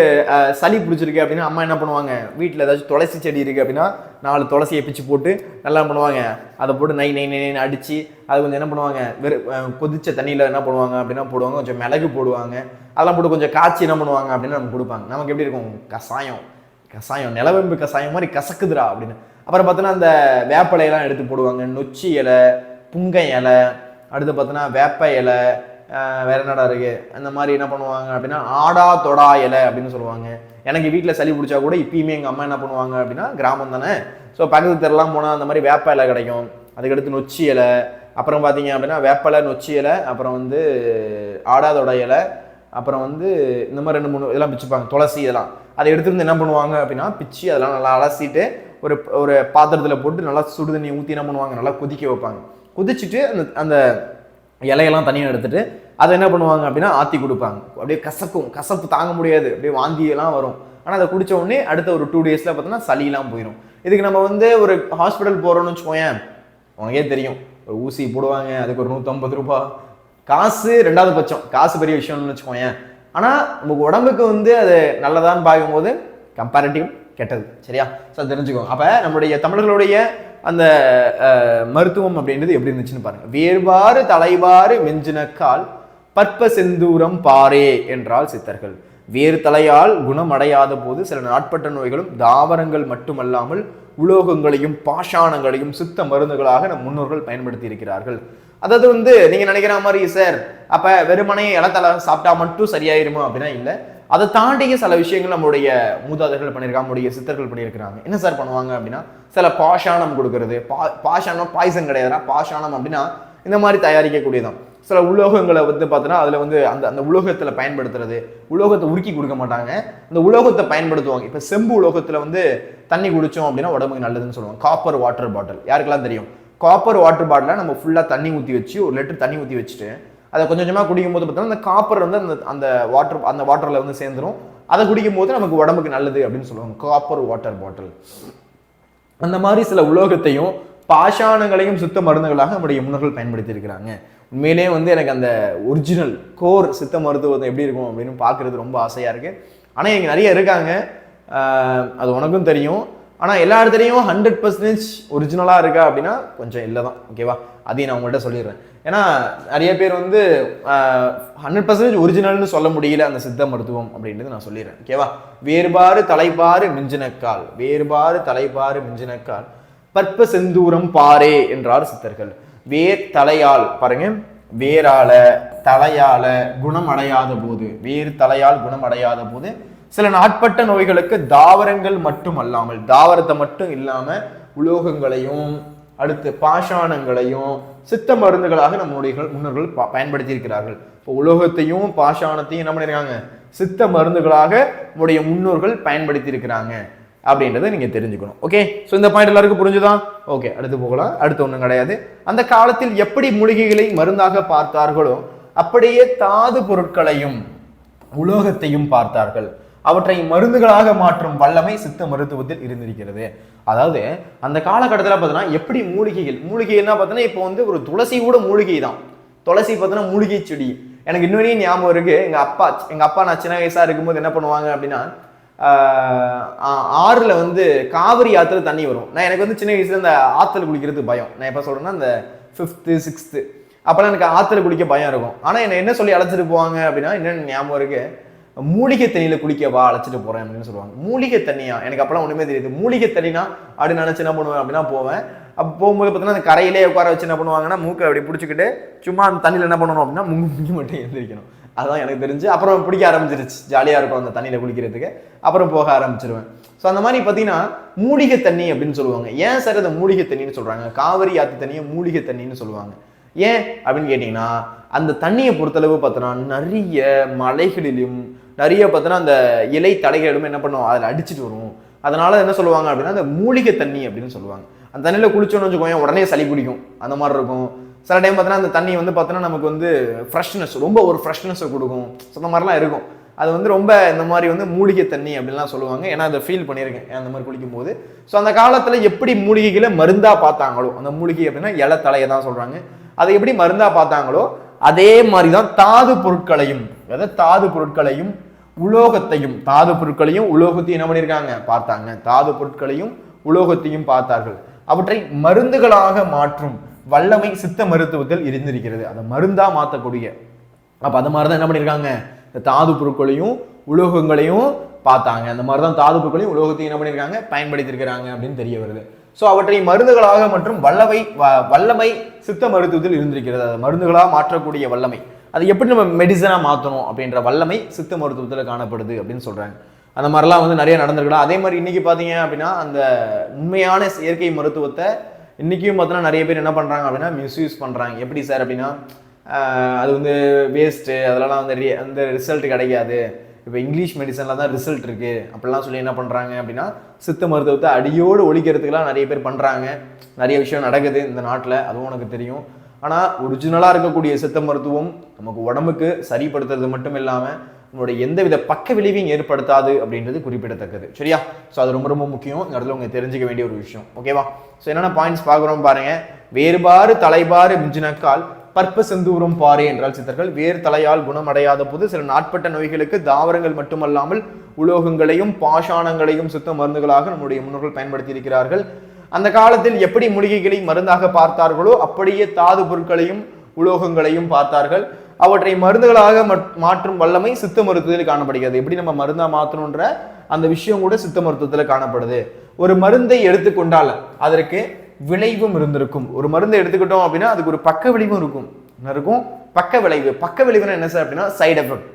சளி பிடிச்சிருக்கு அப்படின்னா அம்மா என்ன பண்ணுவாங்க, வீட்டில் ஏதாச்சும் துளசி செடி இருக்குது அப்படின்னா 4 துளசியை பிச்சு போட்டு நல்லா பண்ணுவாங்க, அதை போட்டு நை அடித்து அது கொஞ்சம் என்ன பண்ணுவாங்க, கொதிச்ச தண்ணியில் என்ன பண்ணுவாங்க அப்படின்னா போடுவாங்க, கொஞ்சம் மிளகு போடுவாங்க, அதெல்லாம் போட்டு கொஞ்சம் காய்ச்சி என்ன பண்ணுவாங்க அப்படின்னா நமக்கு கொடுப்பாங்க. நமக்கு எப்படி இருக்கும், கசாயம் கசாயம் நிலவேம்பு கசாயம் மாதிரி கசக்குதுரா அப்படின்னு. அப்புறம் பார்த்தோன்னா அந்த வேப்பலையெல்லாம் எடுத்து போடுவாங்க, நொச்சி இலை, புங்கை இலை, அடுத்து பார்த்தோன்னா வேப்ப இலை, வேற என்னடா இருக்கு அந்த மாதிரி என்ன பண்ணுவாங்க அப்படின்னா ஆடா தொடா இலை அப்படின்னு சொல்லுவாங்க. எனக்கு வீட்டில் சளி பிடிச்சா கூட இப்பயுமே எங்கள் அம்மா என்ன பண்ணுவாங்க அப்படின்னா, கிராமம் தானே, ஸோ பக்கத்து தெருலாம் போனால் அந்த மாதிரி வேப்ப இலை கிடைக்கும். அதுக்கடுத்து நொச்சி இலை, அப்புறம் பார்த்தீங்க அப்படின்னா வேப்பலை, நொச்சி இலை, அப்புறம் வந்து ஆடாதோட இலை, அப்புறம் வந்து இந்த மாதிரி 2-3 இதெல்லாம் பிச்சுப்பாங்க, துளசி இதெல்லாம். அதை எடுத்துருந்து என்ன பண்ணுவாங்க அப்படின்னா பிச்சு அதெல்லாம் நல்லா அலசிட்டு ஒரு பாத்திரத்தில் போட்டு நல்லா சுடு தண்ணி ஊற்றி என்ன பண்ணுவாங்க, நல்லா கொதிக்க வைப்பாங்க. கொதிச்சுட்டு அந்த இலையெல்லாம் தனியாக எடுத்துட்டு அதை என்ன பண்ணுவாங்க அப்படின்னா ஆற்றி கொடுப்பாங்க. அப்படியே கசப்பு தாங்க முடியாது, அப்படியே வாந்தியெல்லாம் வரும். ஆனால் அதை குடித்த உடனே அடுத்த ஒரு 2 டேஸில் பார்த்தோன்னா சளியெல்லாம் போயிடும். இதுக்கு நம்ம வந்து ஒரு ஹாஸ்பிட்டல் போகிறோம்னு வச்சுக்கோயேன், உனக்கே தெரியும், ஒரு ஊசி போடுவாங்க, அதுக்கு ஒரு 150 ரூபாய் காசு, 2வது பட்சம் காசு பெரிய விஷயம்னு வச்சுக்கோயேன். ஆனால் நமக்கு உடம்புக்கு வந்து அது நல்லதான்னு பார்க்கும்போது கம்பேரிட்டிவ் கெட்டது. சரியா? ஸோ தெரிஞ்சுக்கோங்க. அப்போ நம்மளுடைய தமிழர்களுடைய அந்த மருத்துவம் அப்படின்றது எப்படி இருந்துச்சுன்னு பாருங்க. வேர்வாறு தலைவாறு மெஞ்சினக்கால் பற்ப செந்தூரம் பாரே என்றால் சித்தர்கள். வேறு தலையால் குணமடையாத போது சில நாட்பட்ட நோய்களும் தாவரங்கள் மட்டுமல்லாமல் உலோகங்களையும் பாஷாணங்களையும் சித்த மருந்துகளாக நம் முன்னோர்கள் பயன்படுத்தி இருக்கிறார்கள். அதாவது வந்து நீங்க நினைக்கிற மாதிரி சார் அப்ப வெறுமனே இலத்தலை சாப்பிட்டா மட்டும் சரியாயிருமா அப்படின்னா இல்லை. அதை தாண்டிய சில விஷயங்கள் நம்மளுடைய மூதாதைகள் பண்ணியிருக்காங்க, நம்முடைய சித்தர்கள் பண்ணியிருக்கிறாங்க. என்ன சார் பண்ணுவாங்க அப்படின்னா, சில பாஷாணம் கொடுக்கறது. பாஷாணம் பாய்சன் கிடையாதுனா, பாஷாணம் அப்படின்னா இந்த மாதிரி தயாரிக்கக்கூடியதான். சில உலோகங்களை வந்து பார்த்தோன்னா அதில் வந்து அந்த உலோகத்தில் பயன்படுத்துறது. உலோகத்தை உருக்கி கொடுக்க மாட்டாங்க, அந்த உலோகத்தை பயன்படுத்துவாங்க. இப்போ செம்பு உலோகத்தில் வந்து தண்ணி குடித்தோம் அப்படின்னா உடம்புக்கு நல்லதுன்னு சொல்லுவாங்க. காப்பர் வாட்டர் பாட்டில் யாருக்கெல்லாம் தெரியும்? காப்பர் வாட்டர் பாட்டில் நம்ம ஃபுல்லாக தண்ணி ஊற்றி வச்சு 1 லிட்டர் தண்ணி ஊற்றி வச்சுட்டு அதை கொஞ்சம் கொஞ்சமாக குடிக்கும் போது பார்த்தோம்னா அந்த காப்பர் வந்து அந்த வாட்டரில் வந்து சேர்ந்துடும். அதை குடிக்கும் போது நமக்கு உடம்புக்கு நல்லது அப்படின்னு சொல்லுவாங்க, காப்பர் வாட்டர் பாட்டில். அந்த மாதிரி சில உலோகத்தையும் பாஷாணங்களையும் சுத்த மருந்துகளாக நம்முடைய முன்னோர்கள் பயன்படுத்தி இருக்கிறாங்க. உண்மையிலேயே வந்து எனக்கு அந்த ஒரிஜினல் கோர் சித்த மருத்துவத்தை எப்படி இருக்கும் அப்படின்னு பார்க்கறது ரொம்ப ஆசையாக இருக்குது. ஆனால் இங்கே நிறைய இருக்காங்க, அது உனக்கும் தெரியும். ஆனால் எல்லா இடத்துலையும் 100% ஒரிஜினலாக இருக்கா அப்படின்னா கொஞ்சம் இல்லை தான். ஓகேவா? அதையும் நான் உங்கள்கிட்ட சொல்லிடுறேன். ஏன்னா நிறைய பேர் வந்து 100% ஒரிஜினல்னு சொல்ல முடியல அந்த சித்த மருத்துவம் அப்படின்றது நான் சொல்லிடுறேன். ஓகேவா? வேறுபாறு தலைப்பாறு மிஞ்சினக்கால், வேறுபாறு தலைப்பாறு மிஞ்சினக்கால் பற்ப செந்தூரம் பாரே என்றார் சித்தர்கள். வேர் தலையால் பாருங்க, வேரால தலையால குணமடையாத போது, வேறு தலையால் குணமடையாத போது சில நாட்பட்ட நோய்களுக்கு தாவரங்கள் மட்டும் அல்லாமல், தாவரத்தை மட்டும் இல்லாம உலோகங்களையும் அடுத்து பாஷாணங்களையும் சித்த மருந்துகளாக நம்முடைய முன்னோர்கள் பயன்படுத்தி இருக்கிறார்கள். இப்போ உலோகத்தையும் பாஷாணத்தையும் என்ன பண்ணிருக்காங்க, சித்த மருந்துகளாக நம்முடைய முன்னோர்கள் பயன்படுத்தி இருக்கிறாங்க அப்படின்றத நீங்க தெரிஞ்சுக்கணும். ஓகே, ஸோ இந்த பாயிண்ட் எல்லாருக்கும் புரிஞ்சுதான்? ஓகே, அடுத்து போகலாம். அடுத்து ஒன்றும் கிடையாது. அந்த காலத்தில் எப்படி மூலிகைகளை மருந்தாக பார்த்தார்களோ அப்படியே தாது பொருட்களையும் உலோகத்தையும் பார்த்தார்கள். அவற்றை மருந்துகளாக மாற்றும் வல்லமை சித்த மருத்துவத்தில் இருந்திருக்கிறது. அதாவது அந்த காலகட்டத்தில் பார்த்தீங்கன்னா எப்படி மூலிகைன்னா பார்த்தீங்கன்னா இப்போ வந்து ஒரு துளசி கூட மூலிகை தான். துளசி பார்த்தீங்கன்னா மூலிகை செடி. எனக்கு இன்னொரு ஞாபகம் இருக்கு, எங்க அப்பா நான் சின்ன வயசா இருக்கும்போது என்ன பண்ணுவாங்க அப்படின்னா, ஆறுல வந்து காவிரி ஆத்துல தண்ணி வரும். நான் எனக்கு வந்து சின்ன வயசுல இந்த ஆத்துல குளிக்கிறது பயம். நான் எப்ப சொல்றேன்னா இந்த 5th 6th அப்பெல்லாம் எனக்கு ஆத்துல குளிக்க பயம் இருக்கும். ஆனா என்ன சொல்லி அழைச்சிட்டு போவாங்க அப்படின்னா, என்னென்ன ஞாபகம் இருக்கு, மூலிகை தண்ணியில குளிக்கவா அழைச்சிட்டு போறேன் அப்படின்னு சொல்லுவாங்க. மூலிகை தண்ணியா? எனக்கு அப்பெல்லாம் ஒண்ணுமே தெரியுது. மூலிகை தண்ணினா அப்படின்னு நினைச்சு என்ன பண்ணுவேன் அப்படின்னா போவேன். அப்போ போகும்போது பார்த்தீங்கன்னா அந்த கரையிலே உட்கார வச்சு என்ன பண்ணுவாங்கன்னா மூக்கை அப்படி பிடிச்சிக்கிட்டு சும்மா அந்த தண்ணியில் என்ன பண்ணணும் அப்படின்னா முங்கி மட்டும் எழுந்திரிக்கணும். அதுதான் எனக்கு தெரிஞ்சு. அப்புறம் பிடிக்க ஆரம்பிச்சிருச்சு, ஜாலியாக இருக்கும் அந்த தண்ணியில் குளிக்கிறதுக்கு. அப்புறம் போக ஆரம்பிச்சிருவேன். ஸோ அந்த மாதிரி பார்த்தீங்கன்னா மூலிகை தண்ணி அப்படின்னு சொல்லுவாங்க. ஏன் சார் அந்த மூலிகை தண்ணின்னு சொல்றாங்க? காவிரி ஆத்து தண்ணியை மூலிகை தண்ணின்னு சொல்லுவாங்க. ஏன் அப்படின்னு கேட்டிங்கன்னா, அந்த தண்ணியை பொறுத்தளவு பார்த்தோன்னா நிறைய மலைகளிலும் நிறைய பார்த்தோன்னா அந்த இலை தடைகளும் என்ன பண்ணுவோம் அதில் அடிச்சுட்டு வரும். அதனால என்ன சொல்லுவாங்க அப்படின்னா அந்த மூலிகை தண்ணி அப்படின்னு சொல்லுவாங்க. அந்த தண்ணியில் குளிச்சோன்னு வச்சுக்கோங்க உடனே சளி பிடிக்கும், அந்த மாதிரி இருக்கும். சில டைம் பார்த்தோன்னா அந்த தண்ணி வந்து பார்த்தோன்னா நமக்கு வந்து ஃப்ரெஷ்னஸ், ரொம்ப ஒரு ஃப்ரெஷ்னஸை கொடுக்கும். ஸோ அந்த மாதிரிலாம் இருக்கும். அது வந்து ரொம்ப இந்த மாதிரி வந்து மூலிகை தண்ணி அப்படின்லாம் சொல்லுவாங்க. ஏன்னா அதை ஃபீல் பண்ணியிருக்கேன் அந்த மாதிரி குளிக்கும் போது. ஸோ அந்த காலத்தில் எப்படி மூலிகைகளை மருந்தா பார்த்தாங்களோ, அந்த மூலிகை அப்படின்னா இலை தலையை தான் சொல்றாங்க, அதை எப்படி மருந்தா பார்த்தாங்களோ அதே மாதிரி தான் தாது பொருட்களையும், அதாவது தாது பொருட்களையும் உலோகத்தையும், தாது பொருட்களையும் உலோகத்தையும் என்ன பண்ணியிருக்காங்க பார்த்தாங்க. தாது பொருட்களையும் உலோகத்தையும் பார்த்தார்கள். அவற்றை மருந்துகளாக மாற்றும் வல்லமை சித்த மருத்துவத்தில் இருந்திருக்கிறது. அதை மருந்தா மாற்றக்கூடிய. அப்ப அது மாதிரிதான் என்ன பண்ணியிருக்காங்க, தாது பொருட்களையும் உலோகங்களையும் பார்த்தாங்க. அந்த மாதிரி தான் தாதுப்புகளையும் உலோகத்தையும் என்ன பண்ணியிருக்காங்க, பயன்படுத்தியிருக்கிறாங்க அப்படின்னு தெரிய வருது. ஸோ அவற்றை மருந்துகளாக மற்றும் வல்லமை சித்த மருத்துவத்தில் இருந்திருக்கிறது. அது மருந்துகளாக மாற்றக்கூடிய வல்லமை, அது எப்படி நம்ம மெடிசனாக மாற்றணும் அப்படின்ற வல்லமை சித்த மருத்துவத்தில் காணப்படுது அப்படின்னு சொல்கிறாங்க. அந்த மாதிரிலாம் வந்து நிறைய நடந்திருக்கலாம். அதே மாதிரி இன்னைக்கு பார்த்தீங்க அப்படின்னா அந்த உண்மையான இயற்கை மருத்துவத்தை இன்றைக்கும் பார்த்தோன்னா நிறைய பேர் என்ன பண்ணுறாங்க அப்படின்னா மிஸ்யூஸ் பண்ணுறாங்க. எப்படி சார் அப்படின்னா அது வந்து வேஸ்ட்டு, அதெல்லாம் வந்து அந்த ரிசல்ட் கிடைக்காது, இப்போ இங்கிலீஷ் மெடிசனில் தான் ரிசல்ட் இருக்குது அப்படிலாம் சொல்லி என்ன பண்ணுறாங்க அப்படின்னா சித்த மருத்துவத்தை அடியோடு ஒழிக்கிறதுக்கெல்லாம் நிறைய பேர் பண்ணுறாங்க. நிறைய விஷயம் நடக்குது இந்த நாட்டில், அதுவும் உனக்கு தெரியும். ஆனால் ஒரிஜினலாக இருக்கக்கூடிய சித்த மருத்துவம் நமக்கு உடம்புக்கு சரிப்படுத்துறது மட்டும் இல்லாமல் நம்மளுடைய எந்தவித பக்க விளைவையும் ஏற்படுத்தாது அப்படின்றது குறிப்பிடத்தக்கது. சரியா? ஸோ அது ரொம்ப ரொம்ப முக்கியம். இந்த இடத்துல உங்களுக்கு தெரிஞ்சுக்க வேண்டிய ஒரு விஷயம். ஓகேவா? ஸோ என்னென்ன பாயிண்ட்ஸ் பார்க்குறோம் பாருங்க. வேறுபாறு தலைபாறு மிஞ்சினக்கால் பற்ப செந்தூரம் பாறை என்றால் சித்தர்கள் வேறு தலையால் குணமடையாத போது சில நாட்பட்ட நோய்களுக்கு தாவரங்கள் மட்டுமல்லாமல் உலோகங்களையும் பாஷாணங்களையும் சித்த மருந்துகளாக நம்முடைய முன்னோர்கள் பயன்படுத்தி இருக்கிறார்கள். அந்த காலத்தில் எப்படி மூலிகைகளை மருந்தாக பார்த்தார்களோ அப்படியே தாது பொருட்களையும் உலோகங்களையும் பார்த்தார்கள். அவற்றை மருந்துகளாக மாற்றும் வல்லமை சித்த மருத்துவத்தில் காணப்படுகிறது. எப்படி நம்ம மருந்தா மாற்றணுன்ற அந்த விஷயம் கூட சித்த மருத்துவத்தில் காணப்படுது. ஒரு மருந்தை எடுத்துக்கொண்டால் அதற்கு விளைவும் இருந்திருக்கும். ஒரு மருந்தை எடுத்துக்கிட்டோம் அப்படின்னா அதுக்கு ஒரு பக்க விளைவும் இருக்கும். என்ன இருக்கும்? பக்க விளைவு. பக்க விளைவுனா என்ன சார் அப்படின்னா சைடு எஃபெக்ட்.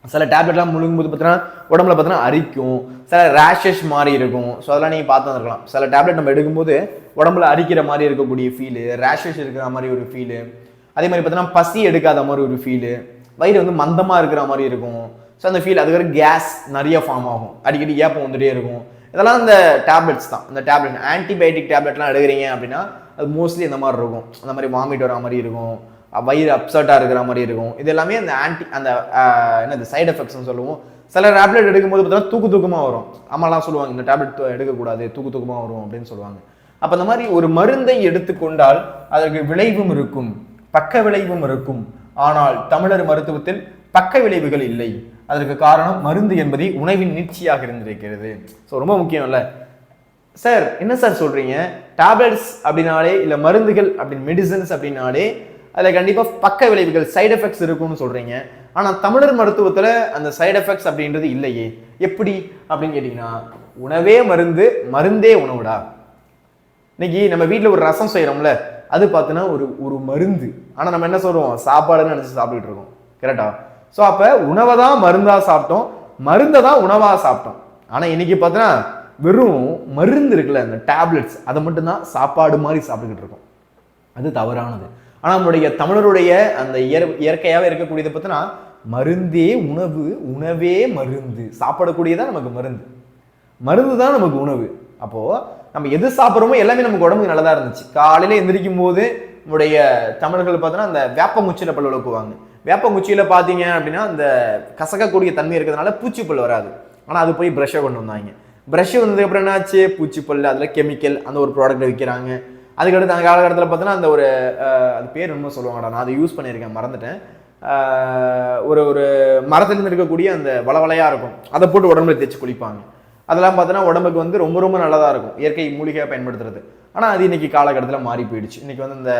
சில டேப்லெட்லாம் முழுங்கும்போது பார்த்தீங்கன்னா உடம்புல பார்த்தீங்கன்னா அரிக்கும், சில ரேஷஸ் மாதிரி இருக்கும். ஸோ அதெல்லாம் நீங்கள் பார்த்து வந்துருக்கலாம். சில டேப்லெட் நம்ம எடுக்கும்போது உடம்புல அரிக்கிற மாதிரி இருக்கக்கூடிய ஃபீலு, ரேஷஸ் இருக்கிற மாதிரி ஒரு ஃபீலு, அதே மாதிரி பார்த்தீங்கன்னா பசி எடுக்காத மாதிரி ஒரு ஃபீலு, வயிறு வந்து மந்தமாக இருக்கிற மாதிரி இருக்கும். ஸோ அந்த ஃபீல், அதுக்கப்புறம் கேஸ் நிறைய ஃபார்ம் ஆகும், அடிக்கடி ஏப்பம் வந்துட்டே இருக்கும். இதெல்லாம் இந்த டேப்லெட்ஸ் தான். இந்த டேப்லெட் ஆன்டிபயோட்டிக் டேப்லெட்லாம் எடுக்கிறீங்க அப்படின்னா அது மோஸ்ட்லி இந்த மாதிரி இருக்கும். அந்த மாதிரி வாமிட் வர மாதிரி இருக்கும், வயிறு அப்செட்டாக இருக்கிற மாதிரி இருக்கும். இது எல்லாமே அந்த என்னது சைடு எஃபெக்ட்ஸ்னு சொல்லுவோம். சில டேப்லெட் எடுக்கும்போது பார்த்தீங்கன்னா தூக்கமாக வரும். அம்மாலாம் சொல்லுவாங்க இந்த டேப்லெட் எடுக்கக்கூடாது, தூக்கமாக வரும் அப்படின்னு சொல்லுவாங்க. அப்போ அந்த மாதிரி ஒரு மருந்தை எடுத்துக்கொண்டால் அதற்கு விளைவும் இருக்கும், பக்க விளைவும் இருக்கும். ஆனால் தமிழர் மருத்துவத்தில் பக்க விளைவுகள் இல்லை. அதற்கு காரணம் மருந்து என்பதை உணவின் நீட்சியாக இருந்திருக்கிறது. ஸோ ரொம்ப முக்கியம் இல்லை சார்? என்ன சார் சொல்றீங்க? டேப்லெட்ஸ் அப்படின்னாலே இல்லை மருந்துகள் அப்படின்னு மெடிசன்ஸ் அப்படின்னாலே அதில் கண்டிப்பாக பக்க விளைவுகள் சைடு எஃபெக்ட்ஸ் இருக்கும்னு சொல்றீங்க. ஆனால் தமிழர் மருத்துவத்தில் அந்த சைடு எஃபெக்ட்ஸ் அப்படின்றது இல்லையே, எப்படி அப்படின்னு கேட்டிங்கன்னா உணவே மருந்து, மருந்தே உணவுடா. இன்னைக்கு நம்ம வீட்டில் ஒரு ரசம் செய்கிறோம்ல, அது பார்த்தீங்கன்னா ஒரு மருந்து. ஆனால் நம்ம என்ன சொல்றோம்? சாப்பாடுன்னு நினச்சி சாப்பிட்டுட்டு இருக்கோம். கரெக்டா? ஸோ அப்போ உணவை தான் மருந்தாக சாப்பிட்டோம், மருந்தை தான் உணவாக சாப்பிட்டோம். ஆனால் இன்னைக்கு பார்த்தீங்கன்னா வெறும் மருந்து இருக்குல்ல, அந்த டேப்லெட்ஸ், அதை மட்டும்தான் சாப்பாடு மாதிரி சாப்பிட்டுக்கிட்டு இருக்கோம். அது தவறானது. ஆனால் நம்மளுடைய தமிழருடைய அந்த இயற்கையாகவே இருக்கக்கூடியதை பார்த்தீங்கன்னா மருந்தே உணவு, உணவே மருந்து. சாப்பிடக்கூடியதான் நமக்கு மருந்து, மருந்து தான் நமக்கு உணவு. அப்போது நம்ம எது சாப்பிட்றோமோ எல்லாமே நமக்கு உடம்புக்கு நல்லதாக இருந்துச்சு. காலையில் எந்திரிக்கும் போது நம்முடைய தமிழர்கள் பார்த்தோன்னா அந்த வேப்பங்குச்சியில் பல் விளக்குவாங்க. வேப்பங்குச்சியில் பார்த்தீங்க அப்படின்னா அந்த கசக்கக்கூடிய தன்மை இருக்கிறதுனால பூச்சிப்பல் வராது. ஆனால் அது போய் ப்ரஷ்ஷை கொண்டு வந்தாங்க. ப்ரஷ் வந்ததுக்கு அப்புறம் என்னாச்சு? பூச்சிப்பல், அதில் கெமிக்கல், அந்த ஒரு ப்ராடக்ட்டை விற்கிறாங்க. அதுக்கடுத்து அந்த காலகட்டத்தில் பார்த்தீங்கன்னா அந்த ஒரு அது பேர் என்னமோ சொல்லுவாங்கடா, நான் அதை யூஸ் பண்ணியிருக்கேன், மறந்துட்டேன். ஒரு மரத்துலேருந்து இருக்கக்கூடிய அந்த வளவலையாக இருக்கும், அதை போட்டு உடம்புல தேய்ச்சி குளிப்பாங்க. அதெல்லாம் பார்த்தோன்னா உடம்புக்கு வந்து ரொம்ப ரொம்ப நல்லதாக இருக்கும், இயற்கை மூலிகையாக பயன்படுத்துறது. ஆனால் அது இன்னைக்கு காலகட்டத்தில் மாறி போயிடுச்சு. இன்னைக்கு வந்து இந்த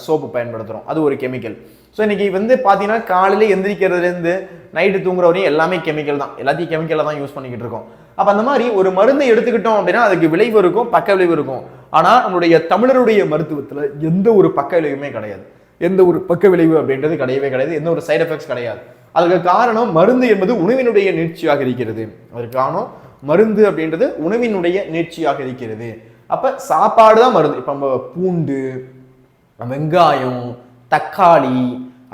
சோப்பு பயன்படுத்துகிறோம், அது ஒரு கெமிக்கல். ஸோ இன்னைக்கு வந்து பார்த்தீங்கன்னா காலையில் எந்திரிக்கிறதுலேருந்து நைட்டு தூங்குற வரையும் எல்லாமே கெமிக்கல் தான், எல்லாத்தையும் கெமிக்கலில் தான் யூஸ் பண்ணிக்கிட்டு இருக்கோம். அப்போ அந்த மாதிரி ஒரு மருந்தை எடுத்துக்கிட்டோம் அப்படின்னா அதுக்கு விளைவு இருக்கும், பக்க விளைவு இருக்கும். ஆனால் நம்மளுடைய தமிழருடைய மருத்துவத்தில் எந்த ஒரு பக்க விளைவுமே கிடையாது. எந்த ஒரு பக்க விளைவு அப்படின்றது கிடையவே கிடையாது, எந்த ஒரு சைடு எஃபெக்ட்ஸ் கிடையாது. அதுக்கு காரணம் மருந்து என்பது உணவினுடைய நீட்சியாக இருக்கிறது. அதற்கு காரணம் மருந்து அப்படின்றது உணவினுடைய நீட்சியாக இருக்கிறது. அப்போ சாப்பாடு தான் மருந்து. இப்போ நம்ம பூண்டு, வெங்காயம், தக்காளி,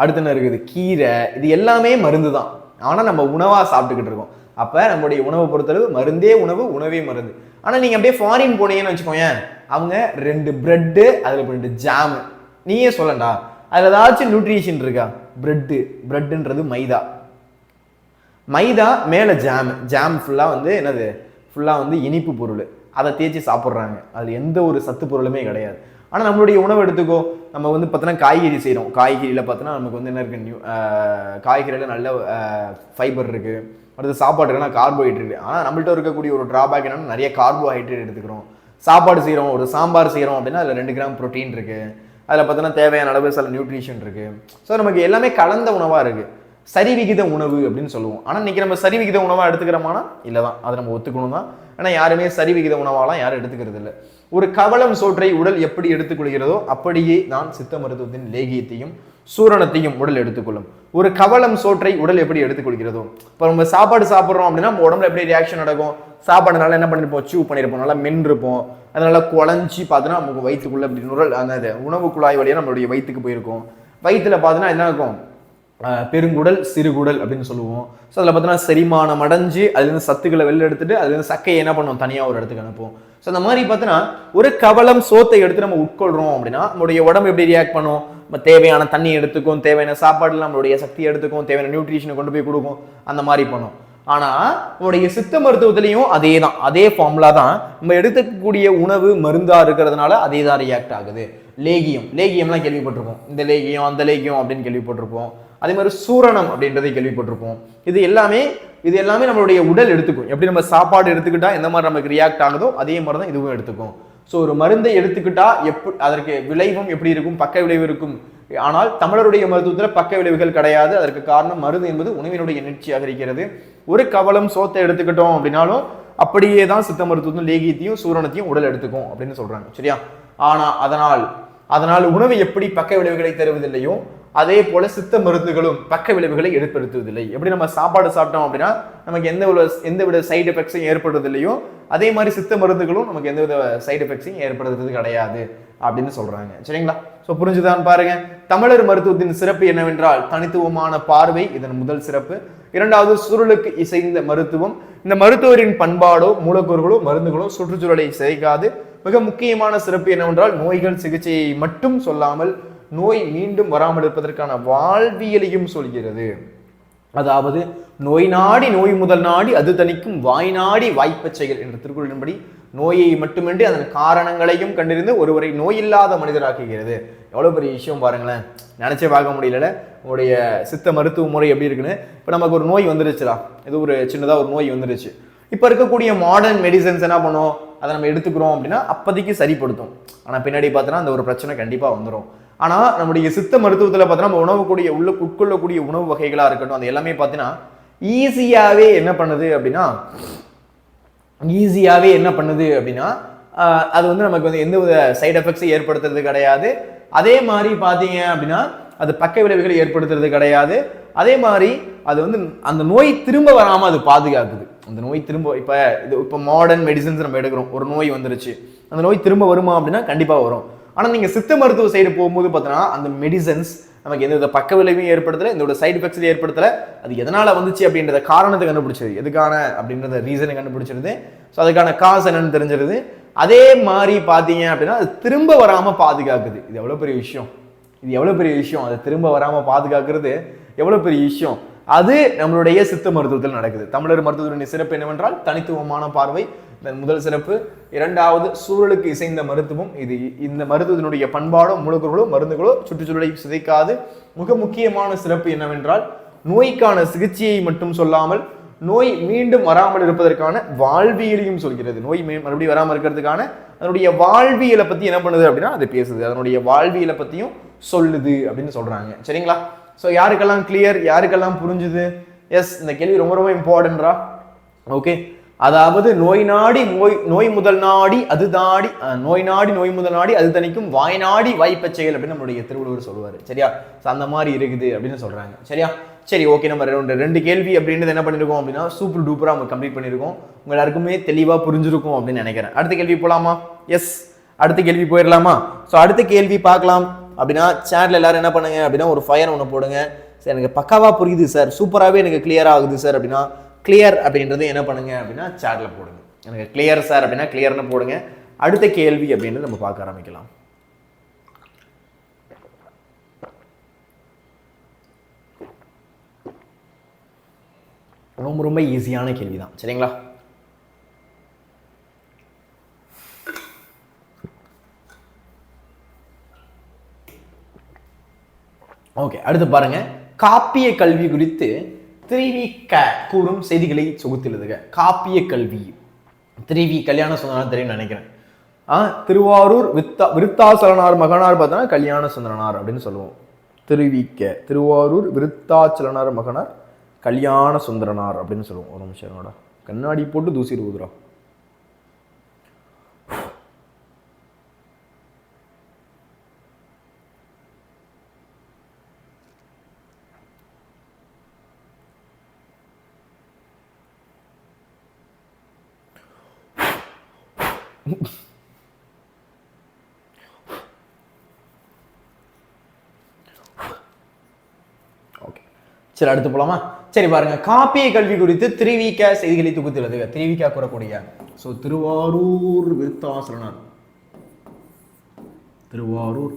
அடுத்து என்ன இருக்குது, கீரை, இது எல்லாமே மருந்து தான். ஆனால் நம்ம உணவாக சாப்பிட்டுக்கிட்டு இருக்கோம். அப்போ நம்மளுடைய உணவை பொறுத்தளவு மருந்தே உணவு, உணவே மருந்து. ஆனால் நீங்கள் அப்படியே ஃபாரின் போனீங்கன்னு வச்சுக்கோங்க, அவங்க 2 பிரெட்டு, அதில் 2 ஜாமு. நீயே சொல்லண்டா அதில் ஏதாச்சும் நியூட்ரிஷன் இருக்கா? பிரெட்டுன்றது மைதா, மைதா மேலே ஜாம் ஃபுல்லாக வந்து என்னது, ஃபுல்லாக வந்து இனிப்பு பொருள், அதை தேய்ச்சி சாப்பிட்றாங்க. அதில் எந்த ஒரு சத்து பொருளுமே கிடையாது. ஆனால் நம்மளுடைய உணவு எடுத்துக்கோ, நம்ம வந்து பார்த்தோன்னா காய்கறி செய்கிறோம், காய்கறியில் பார்த்தோன்னா நமக்கு வந்து என்ன இருக்குது, காய்கறியில் நல்ல ஃபைபர் இருக்குது. அடுத்து சாப்பாடு இருக்குன்னா கார்போஹைட்ரேட். ஆனால் நம்மள்ட்ட இருக்கக்கூடிய ஒரு ட்ராபேக் என்னன்னா நிறைய கார்போஹைட்ரேட் எடுத்துக்கிறோம். சாப்பாடு செய்கிறோம், ஒரு சாம்பார் செய்கிறோம் அப்படின்னா அதில் 2 கிராம் ப்ரோட்டீன் இருக்குது, அதில் பார்த்தோன்னா தேவையான அளவு சில நியூட்ரிஷன் இருக்குது. ஸோ நமக்கு எல்லாமே கலந்த உணவாக இருக்குது. சரிவிகித உணவு அப்படின்னு சொல்லுவோம். ஆனால் இன்னைக்கு நம்ம சரிவிகித உணவாக எடுத்துக்கிறோமானா இல்லை தான், அதை நம்ம ஒத்துக்கணும் தான். ஆனால் யாருமே சரிவிகித உணவாலாம் யாரும் எடுத்துக்கிறது இல்லை. ஒரு கவளம் சோற்றை உடல் எப்படி எடுத்துக்கொள்கிறதோ அப்படியே தான் சித்த மருத்துவத்தின் லேகியத்தையும் சூரணத்தையும் உடல் எடுத்துக்கொள்ளும். ஒரு கவளம் சோற்றை உடல் எப்படி எடுத்துக்கொள்கிறதோ, இப்போ நம்ம சாப்பாடு சாப்பிட்றோம் அப்படின்னா நம்ம உடம்புல எப்படி ரியாக்ஷன் நடக்கும்? சாப்பாடுனால என்ன பண்ணிருப்போம்? சூ பண்ணியிருப்போம், நல்லா மென்றிருப்போம், அதனால குழஞ்சி பார்த்தோன்னா நமக்கு வயிற்றுக்குள்ள அப்படி நுரல் அந்த உணவு குழாய் வழியாக நம்மளுடைய வயிற்றுக்கு போயிருக்கும். வயிற்றுல பார்த்தோன்னா என்ன இருக்கும்? பெருங்குடல் சிறுகுடல் அப்படின்னு சொல்லுவோம். ஸோ அதில் பார்த்தோன்னா செரிமானம் அடைஞ்சு அதுலேருந்து சத்துக்களை வெளில எடுத்துட்டு அதுலேருந்து சக்கையை என்ன பண்ணுவோம்? தனியாக ஒரு இடத்துக்கு அனுப்புவோம். ஸோ அந்த மாதிரி பார்த்தோன்னா ஒரு கவளம் சோத்தை எடுத்து நம்ம உட்கொள்றோம் அப்படின்னா நம்மளுடைய உடம்பு எப்படி ரியாக்ட் பண்ணும்? நம்ம தேவையான தண்ணி எடுத்துக்கும், தேவையான சாப்பாடுல நம்மளுடைய சக்தியை எடுத்துக்கும், தேவையான நியூட்ரிஷனை கொண்டு போய் கொடுக்கும், அந்த மாதிரி பண்ணும். ஆனா நம்மளுடைய சித்த மருத்துவத்திலையும் அதே தான், அதே ஃபார்முலா தான். நம்ம எடுத்துக்கக்கூடிய உணவு மருந்தா இருக்கிறதுனால அதே தான் ரியாக்ட் ஆகுது. லேகியம்லாம் கேள்விப்பட்டிருப்போம், இந்த லேகியம் அந்த லேகியம் அப்படின்னு கேள்விப்பட்டிருப்போம். அதே மாதிரி சூரணம் அப்படின்றதை கேள்விப்பட்டிருப்போம். இது எல்லாமே நம்மளுடைய உடல் எடுத்துக்கும். எப்படி நம்ம சாப்பாடு எடுத்துக்கிட்டா எந்த மாதிரி நமக்கு ரியாக்ட் ஆகுதோ அதே மாதிரி தான் இதுவும் எடுத்துக்கும். ஸோ ஒரு மருந்தை எடுத்துக்கிட்டா அதற்கு விளைவும் எப்படி இருக்கும்? பக்க விளைவு இருக்கும். ஆனால் தமிழருடைய மருத்துவத்தில் பக்க விளைவுகள் கிடையாது. அதற்கு காரணம் மருந்து என்பது உணவினுடைய நீட்சியாக இருக்கிறது. ஒரு கவளம் சோத்தை எடுத்துக்கிட்டோம் அப்படின்னாலும் அப்படியே தான் சித்த மருத்துவத்தின் லேகியத்தையும் சூரணத்தையும் உடல் எடுத்துக்கும் அப்படின்னு சொல்றாங்க. சரியா? ஆனா அதனால் உணவு எப்படி பக்க விளைவுகளை தருவதில்லையோ அதே போல சித்த மருந்துகளும் பக்க விளைவுகளை ஏற்படுத்துவதில்லை. எப்படி நம்ம சாப்பாடு சாப்பிட்டோம் அப்படின்னா நமக்கு எந்தவித சைடு எஃபெக்ட்ஸையும் ஏற்படுறதில்லையோ அதே மாதிரி சித்த மருந்துகளும் நமக்கு எந்தவித சைடு எஃபெக்ட்ஸையும் ஏற்படுத்துறது கிடையாது அப்படின்னு சொல்றாங்க. சரிங்களா? ஸோ புரிஞ்சுதான் பாருங்க. தமிழர் மருத்துவத்தின் சிறப்பு என்னவென்றால் தனித்துவமான பார்வை, இதன் முதல் சிறப்பு. இரண்டாவது, சுருளுக்கு இசைந்த மருத்துவம். இந்த மருத்துவரின் பண்பாடோ மூலக்கூறுகளோ மருந்துகளோ சுற்றுச்சூழலை சிதைக்காது. மிக முக்கியமான சிறப்பு என்னவென்றால் நோய்கள் சிகிச்சையை மட்டும் சொல்லாமல் நோய் மீண்டும் வராமல் இருப்பதற்கான வாழ்வியலையும் சொல்கிறது. அதாவது நோய் நாடி நோய் முதல் நாடி அது தணிக்கும் வாய் நாடி வாய்ப்பச் செயல் என்ற திருக்குறளின்படி நோயை மட்டுமின்றி அதன் காரணங்களையும் கண்டறிந்து ஒருவரை நோயில்லாத மனிதராக்குகிறது. எவ்வளவு பெரிய விஷயம் பாருங்களேன். நினைச்சே பார்க்க முடியல உங்களுடைய சித்த மருத்துவ முறை எப்படி இருக்குன்னு. இப்போ நமக்கு ஒரு நோய் வந்துருச்சுடா, இது ஒரு சின்னதாக ஒரு நோய் வந்துருச்சு. இப்போ இருக்கக்கூடிய மாடர்ன் மெடிசன்ஸ் என்ன பண்ணும்? அதை நம்ம எடுத்துக்கிறோம் அப்படின்னா அப்போதைக்கு சரிப்படுத்தும். ஆனால் பின்னாடி பார்த்தோன்னா அந்த ஒரு பிரச்சனை கண்டிப்பாக வந்துடும். ஆனால் நம்முடைய சித்த மருத்துவத்தில் பார்த்தோன்னா நம்ம உட்கொள்ளக்கூடிய உணவு வகைகளாக இருக்கட்டும், அது எல்லாமே பார்த்தீங்கன்னா ஈஸியாகவே என்ன பண்ணுது அப்படின்னா அது வந்து நமக்கு வந்து எந்த வித சைடு எஃபெக்ட்ஸும் ஏற்படுத்துறது கிடையாது. அதே மாதிரி பார்த்தீங்க அப்படின்னா அது பக்க விளைவுகளை ஏற்படுத்துறது கிடையாது. அதே மாதிரி அது வந்து அந்த நோய் திரும்ப வராமல் அது பாதுகாக்குது. அந்த நோய் திரும்ப இப்போ மாடர்ன் மெடிசன்ஸ் நம்ம எடுக்கிறோம், ஒரு நோய் வந்துருச்சு, அந்த நோய் திரும்ப வருமா அப்படின்னா கண்டிப்பாக வரும். ஆனால் நீங்கள் சித்த மருத்துவ சைடு போகும்போது பார்த்தோன்னா அந்த மெடிசன்ஸ் நமக்கு எந்த பக்க விளைவையும் ஏற்படுத்தலை, எந்தோட சைடு எஃபெக்ட்ஸையும் ஏற்படுத்தலை. அது எதனால் வந்துச்சு அப்படின்றத காரணத்தை கண்டுபிடிச்சது, எதுக்கான அப்படின்றத ரீசனை கண்டுபிடிச்சிருது. ஸோ அதுக்கான காசு என்னன்னு தெரிஞ்சிருது. அதே மாதிரி பார்த்தீங்க அப்படின்னா அது திரும்ப வராமல் பாதுகாக்குது. இது எவ்வளோ பெரிய விஷயம். அது திரும்ப வராமல் பாதுகாக்கிறது எவ்வளோ பெரிய விஷயம். அது நம்மளுடைய சித்த மருத்துவத்தில் நடக்குது. தமிழர் மருத்துவத்தின் சிறப்பு என்னவென்றால் தனித்துவமான பார்வை, முதல் சிறப்பு. இரண்டாவது, சூழலுக்கு இசைந்த மருத்துவம். இந்த மருத்துவத்தினுடைய பண்பாடோ மூலக்கூறுகளோ மருந்துகளோ சுற்றுச்சூழலை சிதைக்காது. மிக முக்கியமான சிறப்பு என்னவென்றால் நோய்க்கான சிகிச்சையை மட்டும் சொல்லாமல் நோய் மீண்டும் வராமல் இருப்பதற்கான வாழ்வியலையும் சொல்கிறது. நோய் மறுபடியும் வராமல் இருக்கிறதுக்கான அதனுடைய வாழ்வியலை பத்தி என்ன பண்ணுது அப்படின்னா அது பேசுது, அதனுடைய வாழ்வியலை பத்தியும் சொல்லுது அப்படின்னு சொல்றாங்க. சரிங்களா? ஸோ யாருக்கெல்லாம் கிளியர், யாருக்கெல்லாம் புரிஞ்சுது? எஸ், இந்த கேள்வி ரொம்ப ரொம்ப இம்பார்ட்டன்டா. ஓகே, அதாவது நோய் முதல் நாடி அது தணிக்கும் வாய் நாடி வாய்ப்பச் செயல் அப்படின்னு நம்மளுடைய திருவள்ளுவர் சொல்லுவாரு. சரியா? அந்த மாதிரி இருக்குது அப்படின்னு சொல்றாங்க. சரியா? சரி, ஓகே. நம்ம ரெண்டு கேள்வி அப்படின்றது என்ன பண்ணிருக்கோம் அப்படின்னா சூப்பர் டூப்பரா நம்ம கம்ப்ளீட் பண்ணிருக்கோம். உங்க எல்லாருக்குமே தெளிவா புரிஞ்சிருக்கும் அப்படின்னு நினைக்கிறேன். அடுத்த கேள்வி போலாமா? எஸ், அடுத்த கேள்வி போயிடலாமா? ஸோ அடுத்த கேள்வி பார்க்கலாம் அப்படின்னா சேனல் எல்லாரும் என்ன பண்ணுங்க அப்படின்னா ஒரு ஃபயர் ஒன்று போடுங்க. சார் எனக்கு பக்காவா புரியுது சார், சூப்பராகவே எனக்கு கிளியர் ஆகுது சார் அப்படின்னா கிளியர் அப்படின்றது என்ன பண்ணுங்க அப்படின்னா சேட்ல போடுங்க. எனக்கு கிளியர் சார் அப்படின்னா கிளியர்னு போடுங்க. அடுத்த கேள்வி அப்படின்றது நம்ம பார்க்க ஆரம்பிக்கலாம். ரொம்ப ரொம்ப ஈஸியான கேள்வி தான். சரிங்களா? ஓகே, அடுத்து பாருங்க. காப்பிய கல்வி குறித்து கூறும் செய்திகளை சொகுத்திலுதுக. காப்பிய கல்வி கல்யாண சுந்தரனார் தெரியும் நினைக்கிறேன். திருவாரூர் விருத்தாசலனார் மகனார் பார்த்தோன்னா கல்யாண சுந்தரனார் அப்படின்னு சொல்லுவோம். திருவிக்க, திருவாரூர் விருத்தாச்சலனார் மகனார் கல்யாண சுந்தரனார் அப்படின்னு சொல்லுவோம். ஒரு நிமிஷம் கண்ணாடி போட்டு தூசி ஊதுறா. சரி, அடுத்து போலாமா? சரி பாருங்க, காப்பிய கல்வி குறித்து திருவிக செய்திகளை தொகுத்துள்ளது. திருவிக கூறக்கூடிய திருவாரூர் விருத்தாசலனார், திருவாரூர்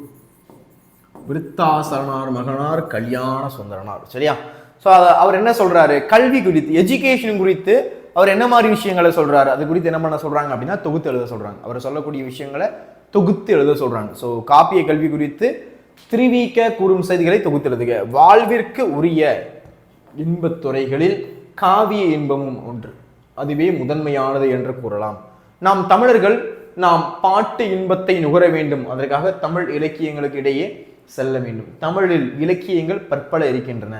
விருத்தாசலனார் மகனார் கல்யாண சுந்தரனார். சரியா? ஸோ அவர் என்ன சொல்றாரு, கல்வி குறித்து, எஜுகேஷன் குறித்து அவர் என்ன மாதிரி விஷயங்களை சொல்றாரு, அது குறித்து என்ன பண்ண சொல்றாங்க அப்படின்னா தொகுத்து எழுத சொல்றாங்க. அவர் சொல்லக்கூடிய விஷயங்களை தொகுத்து எழுத சொல்றாங்க. ஸோ காப்பிய கல்வி குறித்து திருவிக கூறும் செய்திகளை தொகுத்து எழுதுக. வாழ்விற்கு உரிய இன்பத்துறைகளில் காவிய இன்பமும் ஒன்று, அதுவே முதன்மையானது என்று கூறலாம். நாம் தமிழர்கள் நாம் பாட்டு இன்பத்தை நுகர வேண்டும், அதற்காக தமிழ் இலக்கியங்களுக்கு இடையே செல்ல வேண்டும். தமிழில் இலக்கியங்கள் பற்பல இருக்கின்றன.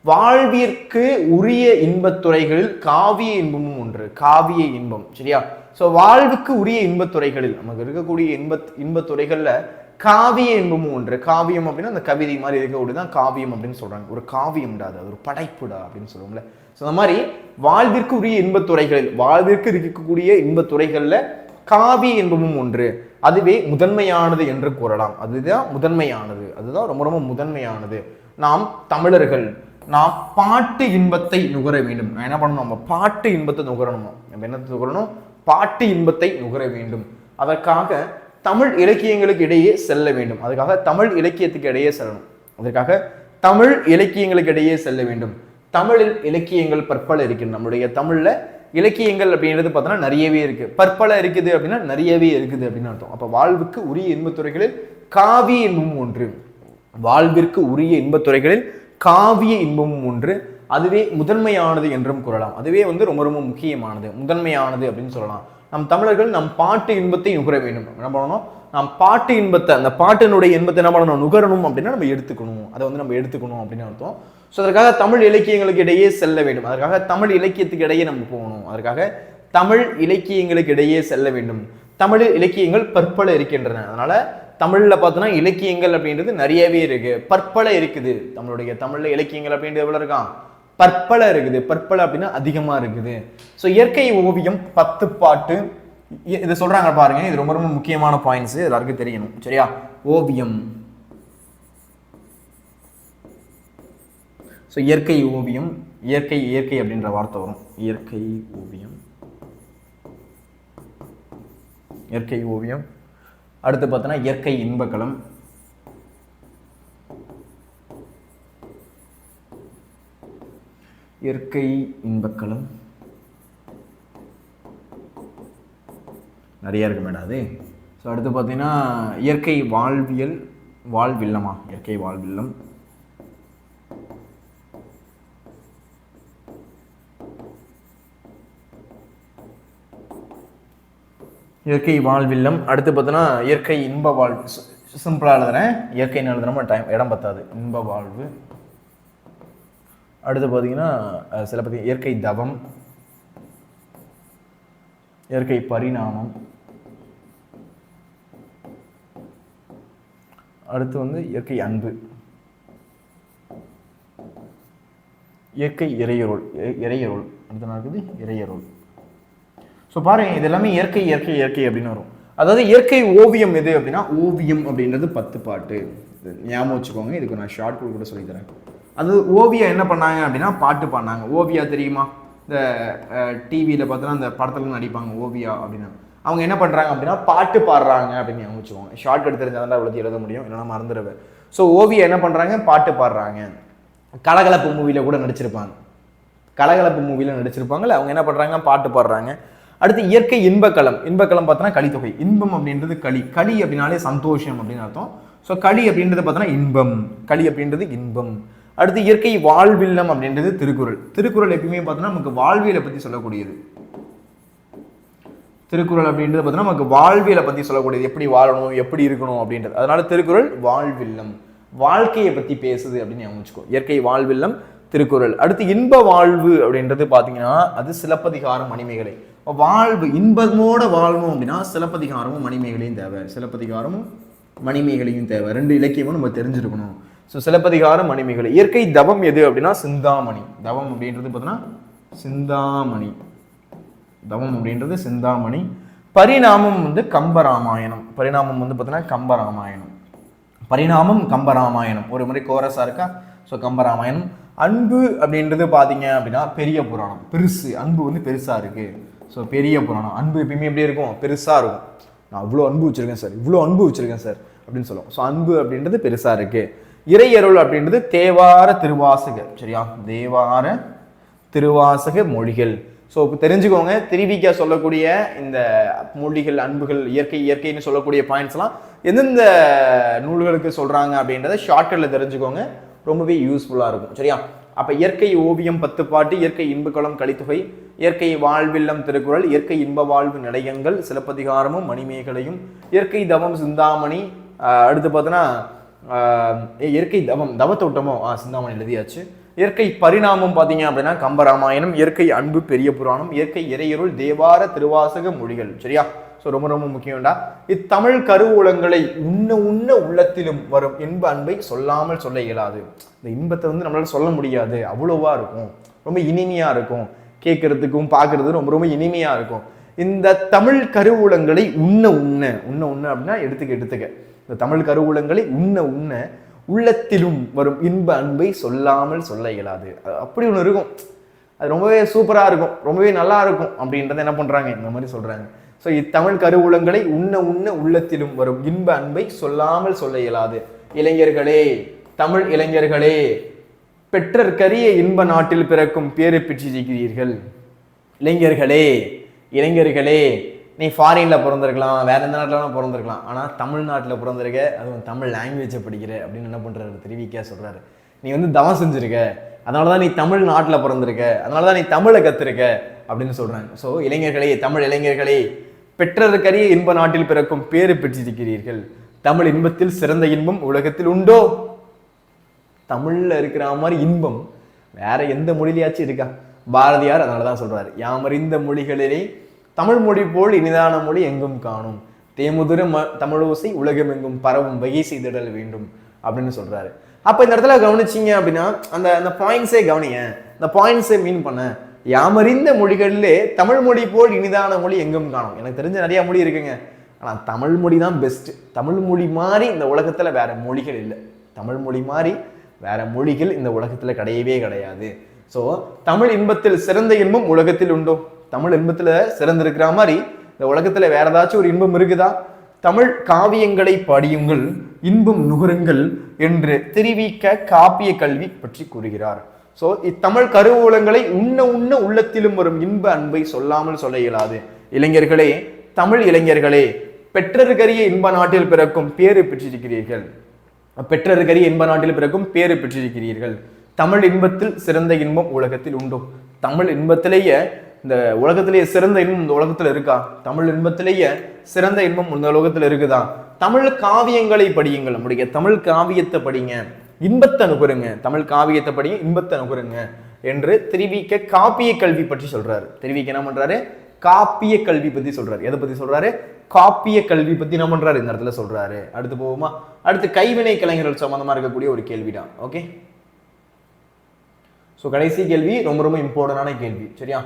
வாழ்விற்கு உரிய இன்பத்துறைகளில் காவிய இன்பமும் ஒன்று, காவிய இன்பம். சரியா? ஸோ வாழ்வுக்கு உரிய இன்பத்துறைகளில் நமக்கு இருக்கக்கூடிய இன்பத்துறைகள்ல காவிய இன்பமும் ஒன்று. காவியம் அப்படின்னா அந்த கவிதை மாதிரி இருக்கக்கூடியதான் காவியம் அப்படின்னு சொல்றாங்க. ஒரு காவியம்டா, அது ஒரு படைப்புடா அப்படின்னு சொல்லுவோம்ல. ஸோ அந்த மாதிரி வாழ்விற்கு உரிய இன்பத்துறைகளில், வாழ்விற்கு இருக்கக்கூடிய இன்பத்துறைகள்ல காவிய இன்பமும் ஒன்று, அதுவே முதன்மையானது என்று கூறலாம். அதுதான் முதன்மையானது, அதுதான் ரொம்ப ரொம்ப முதன்மையானது. நாம் தமிழர்கள் நாம் பாட்டு இன்பத்தை நுகர வேண்டும். என்ன பண்ணணும், நம்ம பாட்டு இன்பத்தை நுகரணும். நம்ம என்ன நுகரணும், பாட்டு இன்பத்தை நுகர வேண்டும். அதற்காக தமிழ் இலக்கியங்களுக்கு இடையே செல்ல வேண்டும். அதுக்காக தமிழ் இலக்கியத்துக்கு இடையே செல்லணும். அதற்காக தமிழ் இலக்கியங்களுக்கு இடையே செல்ல வேண்டும். தமிழில் இலக்கியங்கள் பற்பல இருக்கு. நம்மளுடைய தமிழ்ல இலக்கியங்கள் அப்படின்றது பார்த்தோன்னா நிறையவே இருக்கு. பற்பல இருக்குது அப்படின்னா நிறையவே இருக்குது அப்படின்னு அர்த்தம். அப்ப வாழ்வுக்கு உரிய இன்பத்துறைகளில் காவிய இன்பமும் ஒன்று, வாழ்விற்கு உரிய இன்பத்துறைகளில் காவிய இன்பமும் ஒன்று, அதுவே முதன்மையானது என்றும் கூறலாம். அதுவே ரொம்ப ரொம்ப முக்கியமானது, முதன்மையானது அப்படின்னு சொல்லலாம். நம் தமிழர்கள் நம் பாட்டு இன்பத்தை நுகர வேண்டும். என்ன பண்ணணும், நாம் பாட்டு இன்பத்தை, அந்த பாட்டினுடைய இன்பத்தை என்ன பண்ணணும், நுகரணும் அப்படின்னா நம்ம எடுத்துக்கணும். அதை நம்ம எடுத்துக்கணும் அப்படின்னு அர்த்தம். ஸோ அதற்காக தமிழ் இலக்கியங்களுக்கு இடையே செல்ல வேண்டும். அதற்காக தமிழ் இலக்கியத்துக்கு இடையே நம்ம போகணும். அதற்காக தமிழ் இலக்கியங்களுக்கு இடையே செல்ல வேண்டும். தமிழ் இலக்கியங்கள் பற்பல இருக்கின்றன. அதனால தமிழ்ல பார்த்தோன்னா இலக்கியங்கள் அப்படின்றது நிறையவே இருக்கு, பற்பல இருக்குது. நம்மளுடைய தமிழ்ல இலக்கியங்கள் அப்படின்றது எவ்வளவு இருக்கான், பற்பல இருக்குது. பற்பல அப்படின்னா அதிகமா இருக்குது. ஸோ இயற்கை ஓவியம் 10 பாட்டு இதை சொல்றாங்க பாருங்க. இது ரொம்ப ரொம்ப முக்கியமான பாயிண்ட்ஸ், எல்லாருக்கும் தெரியணும். சரியா? ஓவியம், ஸோ இயற்கை ஓவியம், இயற்கை இயற்கை அப்படின்ற வார்த்தை வரும். இயற்கை ஓவியம், இயற்கை ஓவியம். அடுத்து பார்த்தோன்னா இயற்கை இன்பக்களம், இயற்கை இன்பக்களம் நிறைய இருக்கு மேடம் அது. ஸோ அடுத்து பார்த்தீங்கன்னா இயற்கை வாழ்வியல், வாழ்வில்லமா, இயற்கை வாழ்வில்லம், இயற்கை வாழ்வில்லம். அடுத்து பார்த்தோன்னா இயற்கை இன்ப வாழ்வு, சிம்பிளாக எழுதுறேன், இயற்கைன்னு எழுதுறோம், இடம் பத்தாது, இன்ப வாழ்வு. அடுத்து பார்த்தீங்கன்னா சில பார்த்தீங்கன்னா இயற்கை தவம், இயற்கை பரிணாமம். அடுத்து இயற்கை அன்பு, இயற்கை இறையருள், இறையருள். அடுத்து என்ன இருக்குது, இறையருள். ஸோ பாருங்க, இது எல்லாமே இயற்கை இயற்கை இயற்கை அப்படின்னு வரும். அதாவது இயற்கை ஓவியம் எது அப்படின்னா, ஓவியம் அப்படின்றது 10 பாட்டு. ஞாபகம் வச்சுக்கோங்க, இதுக்கு நான் ஷார்ட் கூட சொல்லித்தரேன். அது ஓவியம் என்ன பண்ணாங்க அப்படின்னா பாட்டு பாடினாங்க. ஓவியா தெரியுமா, இந்த டிவியில் பார்த்தோன்னா அந்த படத்துல நடிப்பாங்க ஓவியா அப்படின்னு. அவங்க என்ன பண்ணுறாங்க அப்படின்னா பாட்டு பாடுறாங்க அப்படின்னு ஞாபகம் வச்சுக்கோங்க. ஷார்ட் கட் தெரிஞ்சாதான் இவ்வளோ எழுத முடியும், இல்லைன்னா மறந்துடுவேன். ஸோ ஓவியா என்ன பண்ணுறாங்க, பாட்டு பாடுறாங்க. கலகலப்பு மூவியில் கூட நடிச்சிருப்பாங்க, கலகலப்பு மூவியில் நடிச்சிருப்பாங்கல்ல, அவங்க என்ன பண்ணுறாங்க, பாட்டு பாடுறாங்க. அடுத்து இயற்கை இன்பக்களம், இன்பக்களம் பார்த்தோன்னா கலித்தொகை. இன்பம் அப்படின்றது களி, களி அப்படின்னாலே சந்தோஷம் அப்படின்னு அர்த்தம். ஸோ களி அப்படின்றது பார்த்தோன்னா இன்பம், களி அப்படின்றது இன்பம். அடுத்து இயற்கை வாழ்வில்லம் அப்படின்றது திருக்குறள். திருக்குறள் எப்பயுமே பார்த்தோன்னா நமக்கு வாழ்வியலை பற்றி சொல்லக்கூடியது. திருக்குறள் அப்படின்றது பார்த்தோன்னா நமக்கு வாழ்வியலை பற்றி சொல்லக்கூடியது, எப்படி வாழணும் எப்படி இருக்கணும் அப்படின்றது. அதனால திருக்குறள் வாழ்வில்லம். வாழ்க்கையை பற்றி பேசுது அப்படின்னு ஞாபகம். இயற்கை வாழ்வில்லம் திருக்குறள். அடுத்து இன்ப வாழ்வு அப்படின்றது பார்த்தீங்கன்னா அது சிலப்பதிகாரம் மணிமேகலை. வாழ்வு இன்பமோட வாழ்வோம் அப்படின்னா சிலப்பதிகாரமும் மணிமேகலையும் தேவை. சிலப்பதிகாரமும் மணிமேகலையும் தேவை. 2 இலக்கியமும் நம்ம தெரிஞ்சிருக்கணும். ஸோ சிலப்பதிகாரம் மணிமேகலை. இயற்கை தவம் எது அப்படின்னா சிந்தாமணி. தவம் அப்படின்றது பார்த்தீங்கன்னா சிந்தாமணி. தவம் அப்படின்றது சிந்தாமணி. பரிணாமம் வந்து கம்பராமாயணம். பரிணாமம் வந்து பார்த்தீங்கன்னா கம்பராமாயணம். பரிணாமம் கம்பராமாயணம். ஒரு முறை கோரஸா இருக்கா. ஸோ கம்பராமாயணம். அன்பு அப்படின்றது பார்த்தீங்க அப்படின்னா பெரிய புராணம். பெருசு. அன்பு வந்து பெருசா இருக்கு. ஸோ பெரிய புராணம். அன்பு எப்பயுமே எப்படி இருக்கும்? பெருசா இருக்கும். நான் இவ்வளோ அன்பு வச்சிருக்கேன் சார், இவ்வளோ அன்பு வச்சிருக்கேன் சார் அப்படின்னு சொல்லுவோம். ஸோ அன்பு அப்படின்றது பெருசா இருக்கு. இறையருள் அப்படின்றது தேவார திருவாசக. சரியா? தேவார திருவாசக மொழிகள். ஸோ இப்போ தெரிஞ்சுக்கோங்க, திருவிக்கா சொல்லக்கூடிய இந்த மொழிகள், அன்புகள், இயற்கைன்னு சொல்லக்கூடிய பாயிண்ட்ஸ்லாம் எந்தெந்த நூல்களுக்கு சொல்கிறாங்க அப்படின்றத ஷார்ட்கட்டில் தெரிஞ்சுக்கோங்க. ரொம்பவே யூஸ்ஃபுல்லாக இருக்கும். சரியா? அப்போ இயற்கை ஓவியம் 10 பாட்டு, இயற்கை இன்பக்குளம் கலித்தொகை, இயற்கை வாழ்வில்லம் திருக்குறள், இயற்கை இன்ப வாழ்வு நிலையங்கள், சிலப்பதிகாரமும் மணிமேகலையும், இயற்கை தவம் சிந்தாமணி. அடுத்து பார்த்தோன்னா இயற்கை தவத்தோட்டமோ சிந்தாமணி எழுதியாச்சு. இயற்கை பரிணாமம் பார்த்தீங்க அப்படின்னா கம்பராமாயணம். இயற்கை அன்பு பெரிய புராணம். இயற்கை இறையருள் தேவார திருவாசக மொழிகள். சரியா? ஸோ ரொம்ப ரொம்ப முக்கியம்டா. இத்தமிழ் கருவூலங்களை உண்ண உள்ளத்திலும் வரும் இன்ப அன்பை சொல்லாமல் சொல்ல இயலாது. இந்த இன்பத்தை வந்து நம்மளால சொல்ல முடியாது, அவ்வளோவா இருக்கும், ரொம்ப இனிமையா இருக்கும், கேட்கறதுக்கும் பார்க்கறதுக்கும் ரொம்ப ரொம்ப இனிமையா இருக்கும். இந்த தமிழ் கருவூலங்களை உண்ண அப்படின்னா எடுத்துக்க இந்த தமிழ் கருவூலங்களை உண்ண உள்ளத்திலும் வரும் இன்ப அன்பை சொல்லாமல் சொல்ல இயலாது. அப்படி ஒன்று இருக்கும். அது ரொம்பவே சூப்பராக இருக்கும், ரொம்பவே நல்லா இருக்கும் அப்படின்றத என்ன பண்ணுறாங்க, இந்த மாதிரி சொல்கிறாங்க. ஸோ இத்தமிழ் கருவூலங்களை உண்ண உள்ளத்திலும் வரும் இன்ப அன்பை சொல்லாமல் சொல்ல இயலாது. இளைஞர்களே, தமிழ் இளைஞர்களே, பெற்றற்கரிய இன்ப நாட்டில் பிறக்கும் பேறு பெற்றிருக்கிறீர்கள். இளைஞர்களே, நீ ஃபாரினில் பிறந்திருக்கலாம், வேற எந்த நாட்டில் பிறந்திருக்கலாம், ஆனால் தமிழ்நாட்டில் பிறந்திருக்க, அதுவும் தமிழ் லாங்குவேஜை படிக்கிற அப்படின்னு என்ன பண்ணுறாரு, தெரிவிக்க சொல்கிறாரு. நீ வந்து தவம் செஞ்சுருக்க, அதனால தான் நீ தமிழ்நாட்டில் பிறந்திருக்க, அதனால தான் நீ தமிழை கற்றுருக்க அப்படின்னு சொல்கிறாங்க. ஸோ இளைஞர்களே, தமிழ் இளைஞர்களே, பெற்றற்கரிய இன்ப நாட்டில் பிறக்கும் பேறு பெற்றிருக்கிறீர்கள். தமிழ் இன்பத்தில் சிறந்த இன்பம் உலகத்தில் உண்டோ? தமிழில் இருக்கிற மாதிரி இன்பம் வேற எந்த மொழியிலையாச்சும் இருக்கா? பாரதியார் அதனால தான் சொல்கிறார், யாமறிந்த மொழிகளிலே தமிழ் மொழி போல் இனிதான மொழி எங்கும் காணும், தேமுதிர தமிழோசை உலகம் எங்கும் பரவும் வகை செய்திடல் வேண்டும் அப்படின்னு சொல்றாரு. அப்ப இந்த இடத்துல கவனிச்சிங்க அப்படின்னா அந்த பாயிண்ட்ஸே கவனிங்க. இந்த பாயிண்ட்ஸை மீன் பண்ண, யாமறிந்த மொழிகளிலே தமிழ் மொழி போல் இனிதான மொழி எங்கும் காணும். எனக்கு தெரிஞ்ச நிறைய மொழி இருக்குங்க, ஆனா தமிழ் மொழி தான் பெஸ்ட். தமிழ் மொழி மாதிரி இந்த உலகத்துல வேற மொழிகள் இல்லை. தமிழ் மொழி மாதிரி வேற மொழிகள் இந்த உலகத்துல கிடையவே கிடையாது. ஸோ தமிழ் இன்பத்தில் சிறந்த இன்பம் உலகத்தில் உண்டோ? தமிழ் இன்பத்துல சிறந்திருக்கிற மாதிரி இந்த உலகத்துல வேற ஏதாச்சும் ஒரு இன்பம் இருக்குதா? தமிழ் காவியங்களை படியுங்கள், இன்பம் நுகருங்கள் என்று தெரிவிக்க காப்பிய கல்வி பற்றி கூறுகிறார். ஸோ இத்தமிழ் கருவூலங்களை உண்ண உள்ளத்திலும் வரும் இன்ப அன்பை சொல்லாமல் சொல்ல இயலாது. இளைஞர்களே, தமிழ் இளைஞர்களே, பெற்றற்கரிய இன்ப நாட்டில் பிறக்கும் பேறு பெற்றிருக்கிறீர்கள். பெற்றற்கரிய இன்ப நாட்டில் பிறக்கும் பேறு பெற்றிருக்கிறீர்கள். தமிழ் இன்பத்தில் சிறந்த இன்பம் உலகத்தில் உண்டோ? தமிழ் இன்பத்திலேயே இந்த உலகத்திலேயே சிறந்த இன்பம் இந்த உலகத்துல இருக்கா? தமிழ் இன்பத்திலேயே சிறந்த இன்பம் இந்த உலகத்துல இருக்குதா? தமிழ் காவியங்களை படியுங்கள், நம்முடைய தமிழ் காவியத்தை படிங்க, இன்பத்தை நுகருங்க, தமிழ் காவியத்தை படிங்க, இன்பத்தை நுகருங்க என்று தெரிவிக்க காப்பிய கல்வி பற்றி சொல்றாரு. தெரிவிக்க என்ன பண்றாரு? காப்பிய கல்வி பத்தி சொல்றாரு. எதை பத்தி சொல்றாரு? காப்பிய கல்வி பத்தி என்ன பண்றாரு இந்த இடத்துல சொல்றாரு. அடுத்து போவோமா? அடுத்து கைவினை கலைஞர்கள் சம்பந்தமா இருக்கக்கூடிய ஒரு கேள்விதான். ஓகே, ஸோ கடைசி கேள்வி ரொம்ப ரொம்ப இம்பார்ட்டண்டான கேள்வி. சரியா?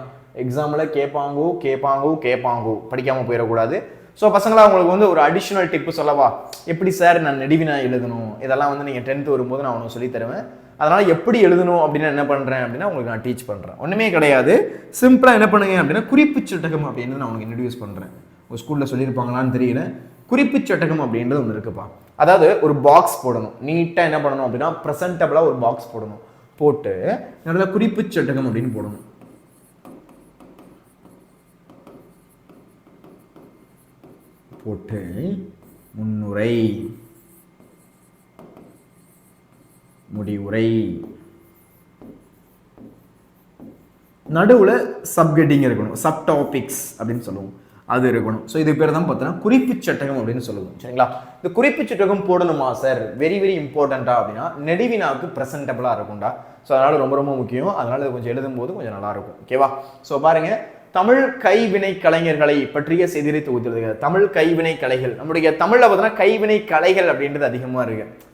எக்ஸாமில் கேட்பாங்கோ படிக்காமல் போயிடக்கூடாது. ஸோ பசங்களா, உங்களுக்கு வந்து ஒரு அடிஷ்னல் டிப்பு சொல்லவா? எப்படி சார் நான் நெடுவினா எழுதணும், இதெல்லாம் வந்து நீங்கள் 10th வரும்போது நான் உனக்கு சொல்லி தருவேன். அதனால் எப்படி எழுதணும் அப்படின்னு என்ன பண்ணுறேன் அப்படின்னா உங்களுக்கு நான் டீச் பண்ணுறேன். ஒன்றுமே கிடையாது, சிம்பிளாக என்ன பண்ணுங்க அப்படின்னா குறிப்பு சட்டகம் அப்படின்னு நான் உனக்கு இன்ட்ரடியூஸ் பண்ணுறேன். உங்கள் ஸ்கூலில் சொல்லியிருப்பாங்களான்னு தெரியல. குறிப்பு சட்டகம் அப்படின்றது ஒன்று இருக்குப்பா. அதாவது ஒரு பாக்ஸ் போடணும், நீட்டாக என்ன பண்ணணும் அப்படின்னா ப்ரெசன்டபிளாக ஒரு பாக்ஸ் போடணும். போட்டு நல்லா குறிப்பு சட்டகம் அப்படின்னு போடணும். போட்டு முன்னுரை, முடிவுரை, நடுவுல சப்ஹெட்டிங் இருக்கணும், சப் டாபிக்ஸ் அப்படின்னு சொல்லுவோம். அது இருக்கணும். ஸோ இது பேர் தான் பார்த்தீங்கன்னா குறிப்பு சட்டகம் அப்படின்னு சொல்லுவோம். சரிங்களா? இந்த குறிப்பு சட்டகம் போடணுமா சார், வெரி வெரி இம்பார்ட்டண்டா அப்படின்னா நெடுவினாவுக்கு ப்ரெசென்டபிளா இருக்கும்டா. ஸோ அதனால ரொம்ப ரொம்ப முக்கியம். அதனால இது கொஞ்சம் எழுதும்போது கொஞ்சம் நல்லா இருக்கும். ஓகேவா? ஸோ பாருங்க, தமிழ் கைவினை கலைஞர்களை பற்றிய செய்தியை தொகுத்துள்ளது. தமிழ் கைவினை கலைகள், நம்முடைய தமிழ்ல பார்த்தீங்கன்னா கைவினை கலைகள் அப்படின்றது அதிகமா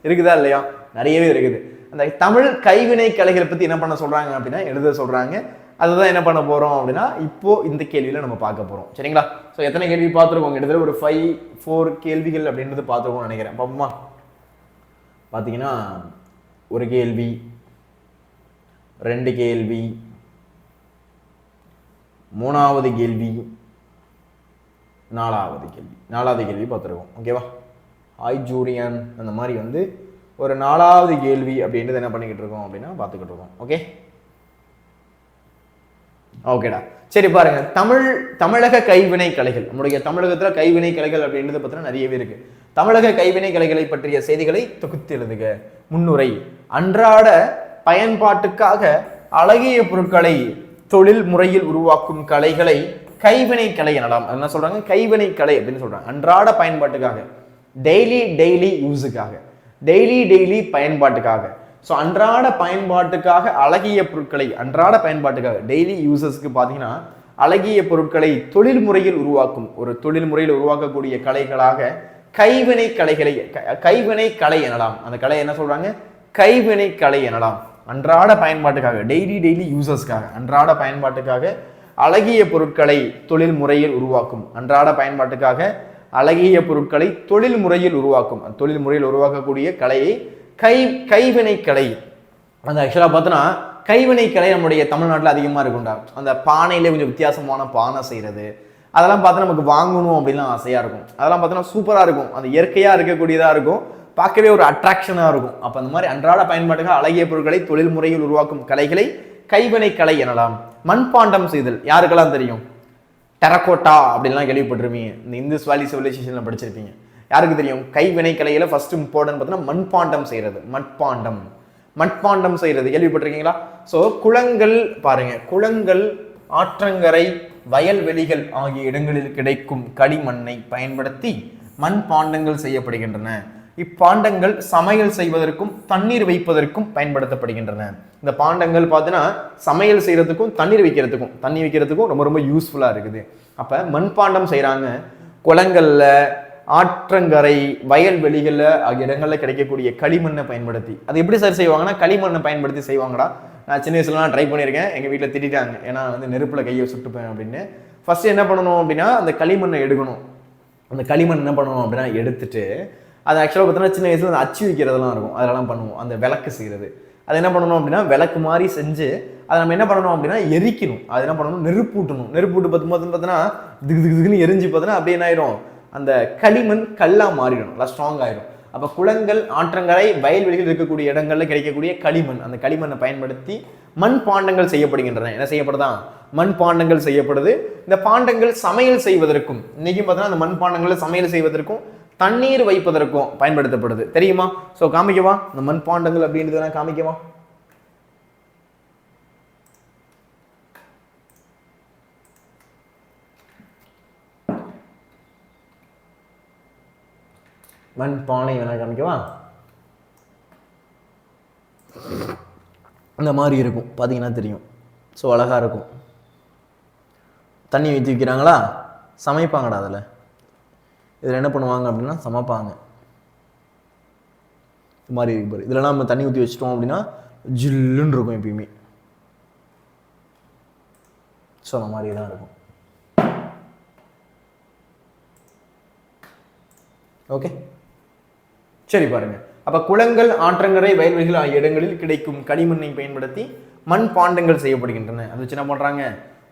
இருக்குதா இல்லையா? நிறையவே இருக்குது. அந்த தமிழ் கைவினை கலைகளை பத்தி என்ன பண்ண சொல்றாங்க அப்படின்னா எழுத சொல்றாங்க. அதுதான் என்ன பண்ண போறோம் அப்படின்னா இப்போ இந்த கேள்வியில நம்ம பார்க்க போறோம். சரிங்களா? ஸோ எத்தனை கேள்வி பார்த்துருக்கோம்? கிட்டத்தட்ட ஒரு 4 கேள்விகள் அப்படின்றது பார்த்துருக்கோம்னு நினைக்கிறேன். பாப்போமா? பார்த்தீங்கன்னா ஒரு கேள்வி, 2 கேள்வி, 3வது கேள்வி, 4வது கேள்வி பார்த்துருக்கோம். ஓகேவா? ஹாய் ஜூரியன், அந்த மாதிரி வந்து ஒரு 4வது கேள்வி அப்படின்றது என்ன பண்ணிக்கிட்டு இருக்கோம் அப்படின்னா பார்த்துக்கிட்டு இருக்கோம். ஓகே ஓகேடா. சரி பாருங்க, தமிழக கைவினை கலைகள், நம்முடைய தமிழகத்துல கைவினை கலைகள் அப்படின்றது பார்த்தீங்கன்னா நிறையவே இருக்கு. தமிழக கைவினை கலைகளை பற்றிய செய்திகளை தொகுத்து எழுதுக. முன்னுரை, அன்றாட பயன்பாட்டுக்காக அழகிய பொருட்களை தொழில் முறையில் உருவாக்கும் கலைகளை கைவினை கலை எனலாம். என்ன சொல்றாங்க? கைவினை கலை அப்படின்னு சொல்றாங்க. அன்றாட பயன்பாட்டுக்காக, டெய்லி யூஸுக்காக, டெய்லி பயன்பாட்டுக்காக. ஸோ அன்றாட பயன்பாட்டுக்காக அழகிய பொருட்களை, அன்றாட பயன்பாட்டுக்காக டெய்லி யூசர்ஸ்க்கு பார்த்தீங்கன்னா அழகிய பொருட்களை தொழில் முறையில் உருவாக்கும், ஒரு தொழில் முறையில் உருவாக்கக்கூடிய கலைகளாக கைவினை கலைகளை, கைவினை கலை எனலாம். அந்த கலை என்ன சொல்றாங்க? கைவினை கலை எனலாம். அன்றாட பயன்பாட்டுக்காக, டெய்லி யூசர்ஸ்க்காக, அன்றாட பயன்பாட்டுக்காக அழகிய பொருட்களை தொழில் முறையில் உருவாக்கும், அன்றாட பயன்பாட்டுக்காக அழகிய பொருட்களை தொழில் முறையில் உருவாக்கும், தொழில் முறையில் உருவாக்கக்கூடிய கலையை கைவினை கலை. அந்த ஆக்சுவலா பார்த்தோன்னா கைவினை கலை நம்முடைய தமிழ்நாட்டில் அதிகமா இருக்கும்டா. அந்த பானையிலே கொஞ்சம் வித்தியாசமான பானை செய்யறது, அதெல்லாம் பார்த்தா நமக்கு வாங்கணும் அப்படின்லாம் ஆசையா இருக்கும். அதெல்லாம் பார்த்தோன்னா சூப்பரா இருக்கும். அந்த இயற்கையா இருக்கக்கூடியதா இருக்கும், பார்க்கவே ஒரு அட்ராக்ஷனா இருக்கும். அப்ப அந்த மாதிரி அன்றாட பயன்பாட்டுக்காக அழகிய பொருட்களை தொழில் முறையில் உருவாக்கும் கலைகளை கைவினை கலை எனலாம். மண்பாண்டம் செய்தல் யாருக்கெல்லாம் தெரியும்? டெரகோட்டா அப்படின்லாம் கேள்விப்பட்டிருப்பீங்க, இந்த இந்துஸ் வேலி சிவிலைசேஷன்ல படிச்சிருப்பீங்க. யாருக்கு தெரியும்? கைவினை கலையில ஃபர்ஸ்ட் இம்பார்ட்டன்ட் பார்த்தீங்கன்னா மண்பாண்டம் செய்யறது. மண்பாண்டம் செய்யறது கேள்விப்பட்டிருக்கீங்களா? ஸோ குளங்கள் பாருங்க, குளங்கள், ஆற்றங்கரை, வயல்வெளிகள் ஆகிய இடங்களில் கிடைக்கும் களிமண்ணை பயன்படுத்தி மண்பாண்டங்கள் செய்யப்படுகின்றன. இப்பாண்டங்கள் சமையல் செய்வதற்கும் தண்ணீர் வைப்பதற்கும் பயன்படுத்தப்படுகின்றன. இந்த பாண்டங்கள் பார்த்தீங்கன்னா சமையல் செய்யறதுக்கும் தண்ணீர் வைக்கிறதுக்கும், தண்ணி வைக்கிறதுக்கும் ரொம்ப ரொம்ப யூஸ்ஃபுல்லா இருக்குது. அப்ப மண்பாண்டம் செய்யறாங்க. குளங்கள்ல, ஆற்றங்கரை, வயல்வெளிகள்ல ஆகிய இடங்கள்ல கிடைக்கக்கூடிய களிமண்ணை பயன்படுத்தி. அது எப்படி சார் செய்வாங்கன்னா களிமண்ணை பயன்படுத்தி செய்வாங்கடா. நான் சின்ன வயசுலாம் ட்ரை பண்ணியிருக்கேன். எங்க வீட்டில் திட்டாங்க, ஏன்னா வந்து நெருப்புல கையை சுட்டுப்பேன் அப்படின்னு. ஃபர்ஸ்ட் என்ன பண்ணணும் அப்படின்னா அந்த களிமண்ணை எடுக்கணும். அந்த களிமண் என்ன பண்ணணும் அப்படின்னா எடுத்துட்டு, அது ஆக்சுவலாக பார்த்தீங்கன்னா சின்ன வயசுல அந்த அச்சு வைக்கிறதெல்லாம் இருக்கும், அதெல்லாம் பண்ணுவோம். அந்த விளக்கு செய்யறது, அது என்ன பண்ணணும் அப்படின்னா விளக்கு மாதிரி செஞ்சு அதை நம்ம என்ன பண்ணணும் அப்படின்னா எரிக்கணும். அது என்ன பண்ணணும்? நெருப்பூட்டணும். நெருப்பூட்டு பார்த்தும்போது பார்த்தீங்கன்னா திகுன்னு எரிஞ்சு பார்த்தீங்கன்னா அப்படியே என்ன ஆயிடும்? அந்த களிமண் கல்லா மாறிடும், நல்லா ஸ்ட்ராங் ஆயிடும். அப்போ குளங்கள், ஆற்றங்கரை, வயல்வெளிகள் இருக்கக்கூடிய இடங்கள்ல கிடைக்கக்கூடிய களிமண், அந்த களிமண்ணை பயன்படுத்தி மண் பாண்டங்கள் செய்யப்படுகின்றன. என்ன செய்யப்படுதான்? மண் பாண்டங்கள் செய்யப்படுது. இந்த பாண்டங்கள் சமையல் செய்வதற்கும், இன்னைக்கும் பார்த்தீங்கன்னா அந்த மண் பாண்டங்களை சமையல் செய்வதற்கும் தண்ணீர் வைப்பதற்கும் பயன்படுத்தப்படுது. தெரியுமா? ஸோ காமிக்கவா இந்த மண் பாண்டங்கள் அப்படின்றத காமிக்கவா? மண் பானை வேணா காமிக்கவா? இந்த மாதிரி இருக்கும், பார்த்தீங்கன்னா தெரியும். ஸோ அழகா இருக்கும். தண்ணி ஊற்றி வைக்கிறாங்களா, சமைப்பாங்கடா. இதில் என்ன பண்ணுவாங்க அப்படின்னா சமைப்பாங்க. இது மாதிரி இருக்கு. இதில் நம்ம தண்ணி ஊற்றி வச்சிட்டோம் அப்படின்னா ஜில்லுன்னு இருக்கும் எப்பயுமே. ஸோ அந்த மாதிரி தான் இருக்கும். ஓகே, சரி பாருங்க. அப்ப குளங்கள், ஆற்றங்கரை, வயல்வெளிகள் ஆகிய இடங்களில் கிடைக்கும் களிமண்ணை பயன்படுத்தி மண் பாண்டங்கள் செய்யப்படுகின்றன. அது வச்சு என்ன பண்றாங்க?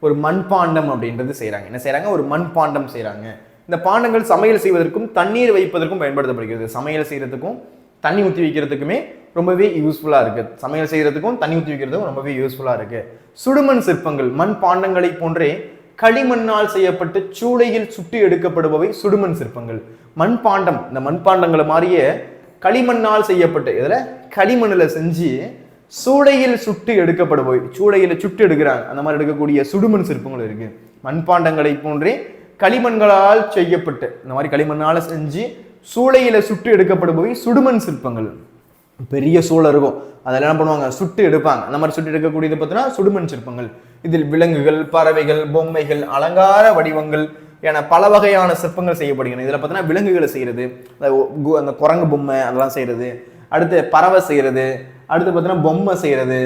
ஒரு மண்பாண்டம் அப்படின்றது செய்யறாங்க. என்ன செய்யறாங்க? ஒரு மண்பாண்டம் செய்யறாங்க. இந்த பாண்டங்கள் சமையல் செய்வதற்கும் தண்ணீர் வைப்பதற்கும் பயன்படுத்தப்படுகிறது. சமையல் செய்யறதுக்கும் தண்ணி ஊற்றி வைக்கிறதுக்குமே ரொம்பவே யூஸ்ஃபுல்லா இருக்கு. சமையல் செய்யறதுக்கும் தண்ணி ஊற்றி வைக்கிறதுக்கும் ரொம்பவே யூஸ்ஃபுல்லா இருக்கு. சுடுமண் சிற்பங்கள், மண் பாண்டங்களை போன்றே களிமண்ணால் செய்யப்பட்டு சூளையில் சுட்டி எடுக்கப்படுபவை சுடுமண் சிற்பங்கள். மண்பாண்டம், இந்த மண்பாண்டங்களை மாதிரியே களிமண்ணால் செய்யப்பட்டு, இதுல களிமண்ணுல செஞ்சு சூளையில் சுட்டு எடுக்கப்படுபவை, சூளையில சுட்டு எடுக்கிறாங்க, அந்த மாதிரி எடுக்கக்கூடிய சுடுமண் சிற்பங்கள் இருக்கு. மண்பாண்டங்களை போன்றே களிமண்களால் செய்யப்பட்டு இந்த மாதிரி களிமண்ணால் செஞ்சு சூளையில சுட்டு எடுக்கப்படுபவை சுடுமண் சிற்பங்கள். பெரிய சூளை இருக்கும், அதெல்லாம் என்ன பண்ணுவாங்க, சுட்டு எடுப்பாங்க. அந்த மாதிரி சுட்டு எடுக்கக்கூடியது பார்த்தீங்கன்னா சுடுமண் சிற்பங்கள். இதில் விலங்குகள், பறவைகள், பொம்மைகள், அலங்கார வடிவங்கள் என பல வகையான சிற்பங்கள் செய்யப்படுகிறது. இதில் பார்த்தீங்கன்னா விலங்குகளை செய்யறது, அந்த குரங்கு பொம்மை அதெல்லாம் செய்யறது, அடுத்து பறவை செய்யறது, அடுத்து பார்த்தீங்கன்னா பொம்மை செய்யறது,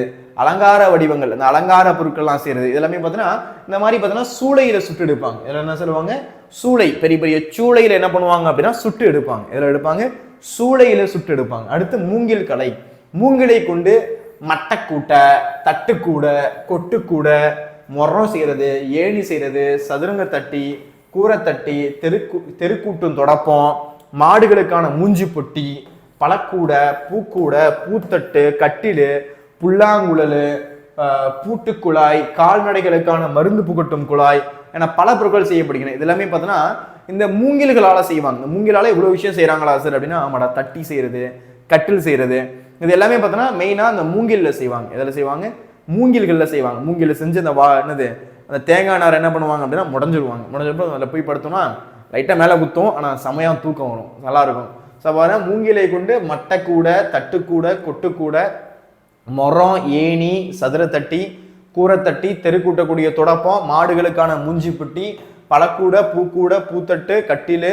அலங்கார வடிவங்கள் அந்த அலங்கார பொருட்கள்லாம் செய்யறது, இதெல்லாமே பார்த்தீங்கன்னா இந்த மாதிரி பார்த்தீங்கன்னா சூளையில சுட்டு எடுப்பாங்க. இதில் என்ன சொல்லுவாங்க, சூளை, பெரிய பெரிய சூளையில என்ன பண்ணுவாங்க அப்படின்னா சுட்டு எடுப்பாங்க. இதில் எடுப்பாங்க, சூளையில சுட்டு எடுப்பாங்க. அடுத்து மூங்கில் கலை, மூங்கிலை கொண்டு மட்டக்கூட்டை, தட்டுக்கூடை, கொட்டுக்கூடை, மொரம் செய்யறது, ஏணி செய்யறது, சதுரங்க தட்டி, கூரை தட்டி, தெருக்கூட்டும் தொடப்பம், மாடுகளுக்கான மூஞ்சி பொட்டி, பழக்கூடை, பூக்கூடை, பூத்தட்டு, கட்டிலு, புல்லாங்குழல், பூட்டுக்குழாய், கால்நடைகளுக்கான மருந்து புகட்டும் குழாய் என பல பொருட்கள் செய்யப்படுகிறது. இது எல்லாமே பார்த்தீங்கன்னா இந்த மூங்கில்களால செய்வாங்க. இந்த மூங்கிலால இவ்வளவு விஷயம் செய்யறாங்களா சார் அப்படின்னா, ஆமாடா, தட்டி செய்யறது, கட்டில் செய்யறது, இது எல்லாமே பார்த்தீங்கன்னா மெயினா அந்த மூங்கில்ல செய்வாங்க. எதில் செய்வாங்க, மூங்கில்கள்ல செய்வாங்க. மூங்கில் செஞ்சு அந்த என்னது அந்த தேங்காய் நார் என்ன பண்ணுவாங்க அப்படின்னா முடஞ்சிருவாங்க. முடஞ்சிருப்போம் அதில் போய் படுத்தோம்னா லைட்டாக மேலே குத்தும், ஆனால் செமையாக தூக்கம் வரும், நல்லா இருக்கும். ஸோ மூங்கிலை கொண்டு மட்டைக்கூடை, தட்டுக்கூடை, கொட்டுக்கூடை, மொரம், ஏணி, சதுரத்தட்டி, கூரைத்தட்டி, தெருக்கூட்டக்கூடிய தொடப்பம், மாடுகளுக்கான மூஞ்சி புட்டி, பழக்கூடை, பூக்கூடை, பூத்தட்டு, கட்டிலு,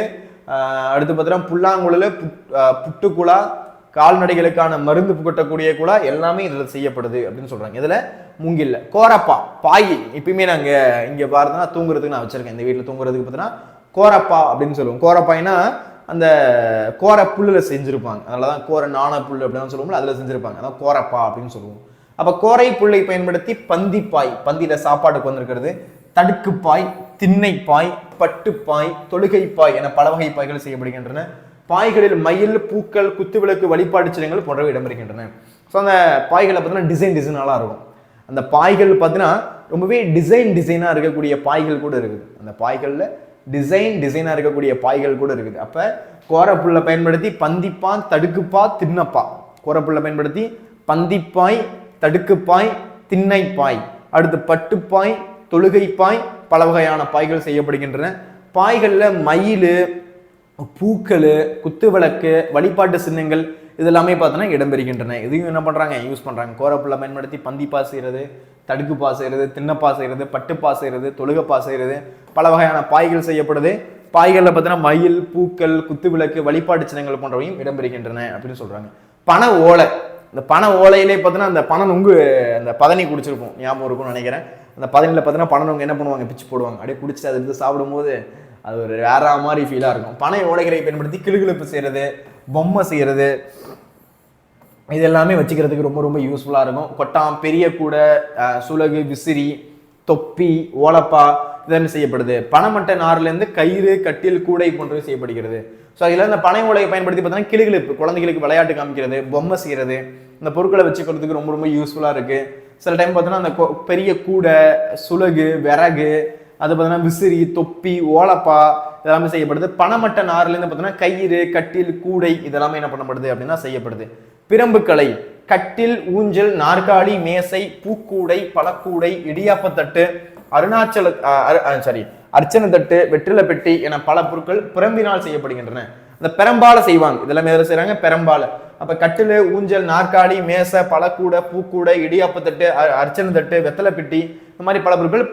அடுத்து பார்த்தீங்கன்னா புல்லாங்குழல், புட்டுக்குழா, கால்நடைகளுக்கான மருந்து புகட்டக்கூடிய குழா எல்லாமே இதில் செய்யப்படுது அப்படின்னு சொல்றாங்க. இதுல மூங்கில்ல கோரப்பா, பாய் இப்பயுமே நாங்க இங்க பார்த்தோம்னா தூங்குறதுக்கு நான் வச்சிருக்கேன். இந்த வீட்டில் தூங்குறதுக்கு பார்த்தீங்கன்னா கோரப்பா அப்படின்னு சொல்லுவோம். கோரப்பாய்னா அந்த கோர புல்லுல செஞ்சிருப்பாங்க, அதனாலதான் கோர நாண புல் அப்படின்னு சொல்லுவோம்ல, அதுல செஞ்சிருப்பாங்க, அதான் கோரப்பா அப்படின்னு சொல்லுவோம். அப்ப கோரை புல்லை பயன்படுத்தி பந்திப்பாய், பந்தியில சாப்பாடுக்கு வந்திருக்கிறது, தடுக்குப்பாய், திண்ணைப்பாய், பட்டுப்பாய், தொழுகைப்பாய் என பல வகை பாய்கள் செய்யப்படுகின்றன. பாய்களில் மயில், பூக்கள், குத்துவிளக்கு, வழிபாடு சின்னங்கள் போன்றவை இடம்பெறுகின்றன. ஸோ அந்த பாய்களை பார்த்தீங்கன்னா டிசைனாலாம் இருக்கும். அந்த பாய்கள் பார்த்தீங்கன்னா ரொம்பவே டிசைனாக இருக்கக்கூடிய பாய்கள் கூட இருக்குது. அந்த பாய்களில் டிசைனாக இருக்கக்கூடிய பாய்கள் கூட இருக்குது. அப்போ கோரப்புல்லை பயன்படுத்தி பந்திப்பாய், தடுக்குப்பா, திண்ணப்பா, கோரப்புல்லை பயன்படுத்தி பந்திப்பாய், தடுக்குப்பாய், திண்ணைப்பாய், அடுத்து பட்டுப்பாய், தொழுகைப்பாய், பல வகையான பாய்கள் செய்யப்படுகின்றன. பாய்களில் மயில், பூக்கள், குத்துவிளக்கு, வழிபாட்டு சின்னங்கள் இதெல்லாமே பார்த்தோன்னா இடம்பெறுகின்றன. இதையும் என்ன பண்ணுறாங்க, யூஸ் பண்ணுறாங்க. கோரப்புல்லை பயன்படுத்தி பந்திப்பா செய்கிறது, தடுக்குப்பா செய்கிறது, திண்ணப்பா செய்கிறது, பட்டுப்பா செய்கிறது, தொழுகப்பா செய்கிறது, பல வகையான பாய்கள் செய்யப்படுது. பாய்களில் பார்த்தீங்கன்னா மயில், பூக்கள், குத்துவிளக்கு, வழிபாட்டு சின்னங்கள் போன்றவையும் இடம்பெறுகின்றன அப்படின்னு சொல்கிறாங்க. பனை ஓலை, இந்த பனை ஓலையிலே பார்த்தீங்கன்னா அந்த பனை நுங்கு அந்த பதனி குடிச்சிருக்கும், ஞாபகம் இருக்கும்னு நினைக்கிறேன். அந்த பதனியில் பார்த்தீங்கன்னா பனை நுங்கு என்ன பண்ணுவாங்க, பிச்சு போடுவாங்க. அப்படியே குடிச்சிட்டு அது எடுத்து சாப்பிடும்போது அது ஒரு வேற மாதிரி ஃபீலாக இருக்கும். பனை ஓலைகளை பயன்படுத்தி கிளுகிழப்பு செய்கிறது, பொம்மை செய்கிறது, இது எல்லாமே வச்சுக்கிறதுக்கு ரொம்ப ரொம்ப யூஸ்ஃபுல்லாக இருக்கும். கொட்டாம், பெரிய கூடை, சுலகு, விசிறி, தொப்பி, ஓலப்பா இதெல்லாம் செய்யப்படுது. பனைமட்டை நார்லேருந்து கயிறு, கட்டில், கூடை போன்றவை செய்யப்படுகிறது. ஸோ அதில் இந்த பனை ஓலையை பயன்படுத்தி பார்த்தீங்கன்னா கிளுகிழப்பு, குழந்தைகளுக்கு விளையாட்டு காமிக்கிறது, பொம்மை செய்கிறது, இந்த பொருட்களை வச்சுக்கிறதுக்கு ரொம்ப ரொம்ப யூஸ்ஃபுல்லாக இருக்குது. சில டைம் பார்த்தீங்கன்னா அந்த பெரிய கூடை, சுலகு, விறகு, அது பார்த்தீங்கன்னா விசிறி, தொப்பி, ஓலப்பா இதெல்லாமே செய்யப்படுது. பனைமட்டை நார்லேருந்து பார்த்தீங்கன்னா கயிறு, கட்டில், கூடை இதெல்லாமே என்ன பண்ணப்படுது அப்படின்னா செய்யப்படுது. பிரம்புக்கலை, கட்டில், ஊஞ்சல், நாற்காலி, மேசை, பூக்கூடை, பழக்கூடை, இடியாப்பத்தட்டு, அர்ச்சனை தட்டு, வெற்றிலை பெட்டி என பல பொருட்கள் பிரம்பினால் செய்யப்படுகின்றன. இந்த பெரம்பால செய்வாங்க, இதெல்லாம் எதில் செய்யறாங்க, பெரம்பால. அப்ப கட்டில், ஊஞ்சல், நாற்காலி, மேசை, பழக்கூடை, பூக்கூடை, இடியாப்பத்தட்டு, அர்ச்சனை தட்டு, வெத்தலை பெட்டி இந்த மாதிரி பல பொருட்கள்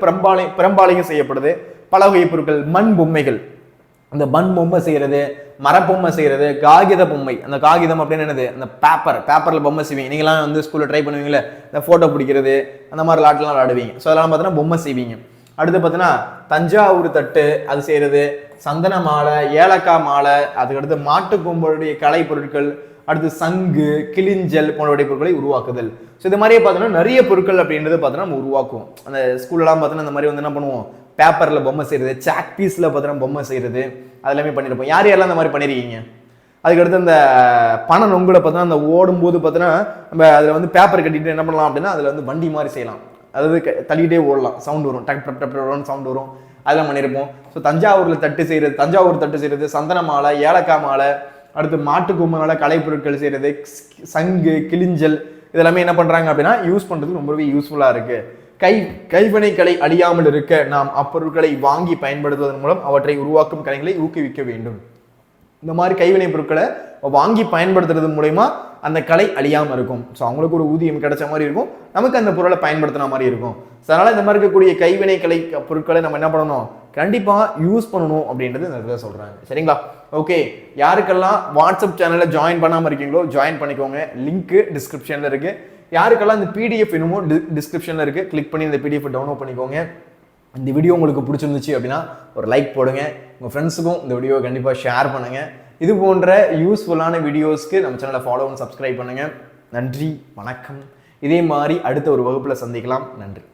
பெரம்பாலையும் செய்யப்படுது. பல வகை பொருட்கள், மண் பொம்மைகள், அந்த மண் பொம்மை செய்யறது, மரப்பொம்மை செய்யறது, காகித பொம்மை, அந்த காகிதம் அப்படின்னு என்னது, அந்த பேப்பர்ல பொம்மை செய்வீங்க. நீங்களாம் வந்து ஸ்கூல்ல ட்ரை பண்ணுவீங்களே, இந்த போட்டோ பிடிக்கிறது அந்த மாதிரி லாட்லாம் விளாடுவீங்க. ஸோ அதெல்லாம் பார்த்தீங்கன்னா பொம்மை செய்வீங்க. அடுத்து பார்த்தீங்கன்னா தஞ்சாவூர் தட்டு அது செய்யறது, சந்தன மாலை, ஏலக்காய் மாலை, அதுக்கடுத்து மாட்டு கொம்புடைய கலை பொருட்கள், அடுத்து சங்கு, கிளிஞ்சல் போன்றவடைய பொருட்களை உருவாக்குதல். ஸோ இது மாதிரியே பார்த்தீங்கன்னா நிறைய பொருட்கள் அப்படின்றது பார்த்தீங்கன்னா நம்ம உருவாக்குவோம். அந்த ஸ்கூல்லாம் பார்த்தீங்கன்னா இந்த மாதிரி வந்து என்ன பண்ணுவோம், பேப்பர்ல பொம்மை செய்யறது, சாக் பீஸ்ல பார்த்தீங்கன்னா பொம்மை செய்யறது அதெல்லாமே பண்ணியிருப்போம். யார் யாரெல்லாம் இந்த மாதிரி பண்ணிருக்கீங்க? அதுக்கடுத்து அந்த பனை நொங்குல பார்த்தீங்கன்னா அந்த ஓடும்போது பார்த்தீங்கன்னா நம்ம அதில் வந்து பேப்பர் கட்டிட்டு என்ன பண்ணலாம் அப்படின்னா அதில் வந்து வண்டி மாதிரி செய்யலாம், அதாவது தள்ளிட்டே ஓடலாம், சவுண்ட் வரும், டக் டப் டப் சவுண்ட் வரும், அதெல்லாம் பண்ணியிருப்போம். ஸோ தஞ்சாவூர் தட்டு செய்யறது, சந்தன மாலை, ஏலக்காய் மாலை, அடுத்து மாட்டு கொம்புனால கலைப்பொருட்கள் செய்யறது, சங்கு, கிளிஞ்சல் இதெல்லாமே என்ன பண்றாங்க அப்படின்னா யூஸ் பண்றதுக்கு ரொம்பவே யூஸ்ஃபுல்லா இருக்கு. கைவினை கலை அழியாமல் இருக்க நாம் அப்பொருட்களை வாங்கி பயன்படுத்துவதன் மூலம் அவற்றை உருவாக்கும் கலைகளை ஊக்குவிக்க வேண்டும். இந்த மாதிரி கைவினை பொருட்களை வாங்கி பயன்படுத்துறது மூலயமா அந்த கலை அழியாமல் இருக்கும். ஸோ அவங்களுக்கு ஒரு ஊதியம் கிடைச்ச மாதிரி இருக்கும், நமக்கு அந்த பொருளை பயன்படுத்தின மாதிரி இருக்கும். ஸோ அதனால் இந்த மாதிரி இருக்கக்கூடிய கைவினை கலை பொருட்களை நம்ம என்ன பண்ணணும், கண்டிப்பாக யூஸ் பண்ணணும் அப்படின்றது இந்த இடத்துல சொல்கிறாங்க. சரிங்களா? ஓகே, யாருக்கெல்லாம் வாட்ஸ்அப் சேனலில் ஜாயின் பண்ணாமல் இருக்கீங்களோ ஜாயின் பண்ணிக்கோங்க. லிங்க்கு டிஸ்கிரிப்ஷனில் இருக்குது. யாருக்கெல்லாம் இந்த பிடிஎஃப் வேணுமோ டிஸ்கிரிப்ஷனில் இருக்குது, கிளிக் பண்ணி இந்த பிடிஎஃப் டவுன்லோட் பண்ணிக்கோங்க. இந்த வீடியோ உங்களுக்கு பிடிச்சிருந்துச்சு அப்படின்னா ஒரு லைக் போடுங்க. உங்கள் ஃப்ரெண்ட்ஸுக்கும் இந்த வீடியோவை கண்டிப்பாக ஷேர் பண்ணுங்கள். இது போன்ற யூஸ்ஃபுல்லான வீடியோஸ்க்கு நம்ம சேனலை ஃபாலோ பண்ணி சப்ஸ்கிரைப் பண்ணுங்கள். நன்றி, வணக்கம். இதே மாதிரி அடுத்த ஒரு வகுப்பில் சந்திக்கலாம். நன்றி.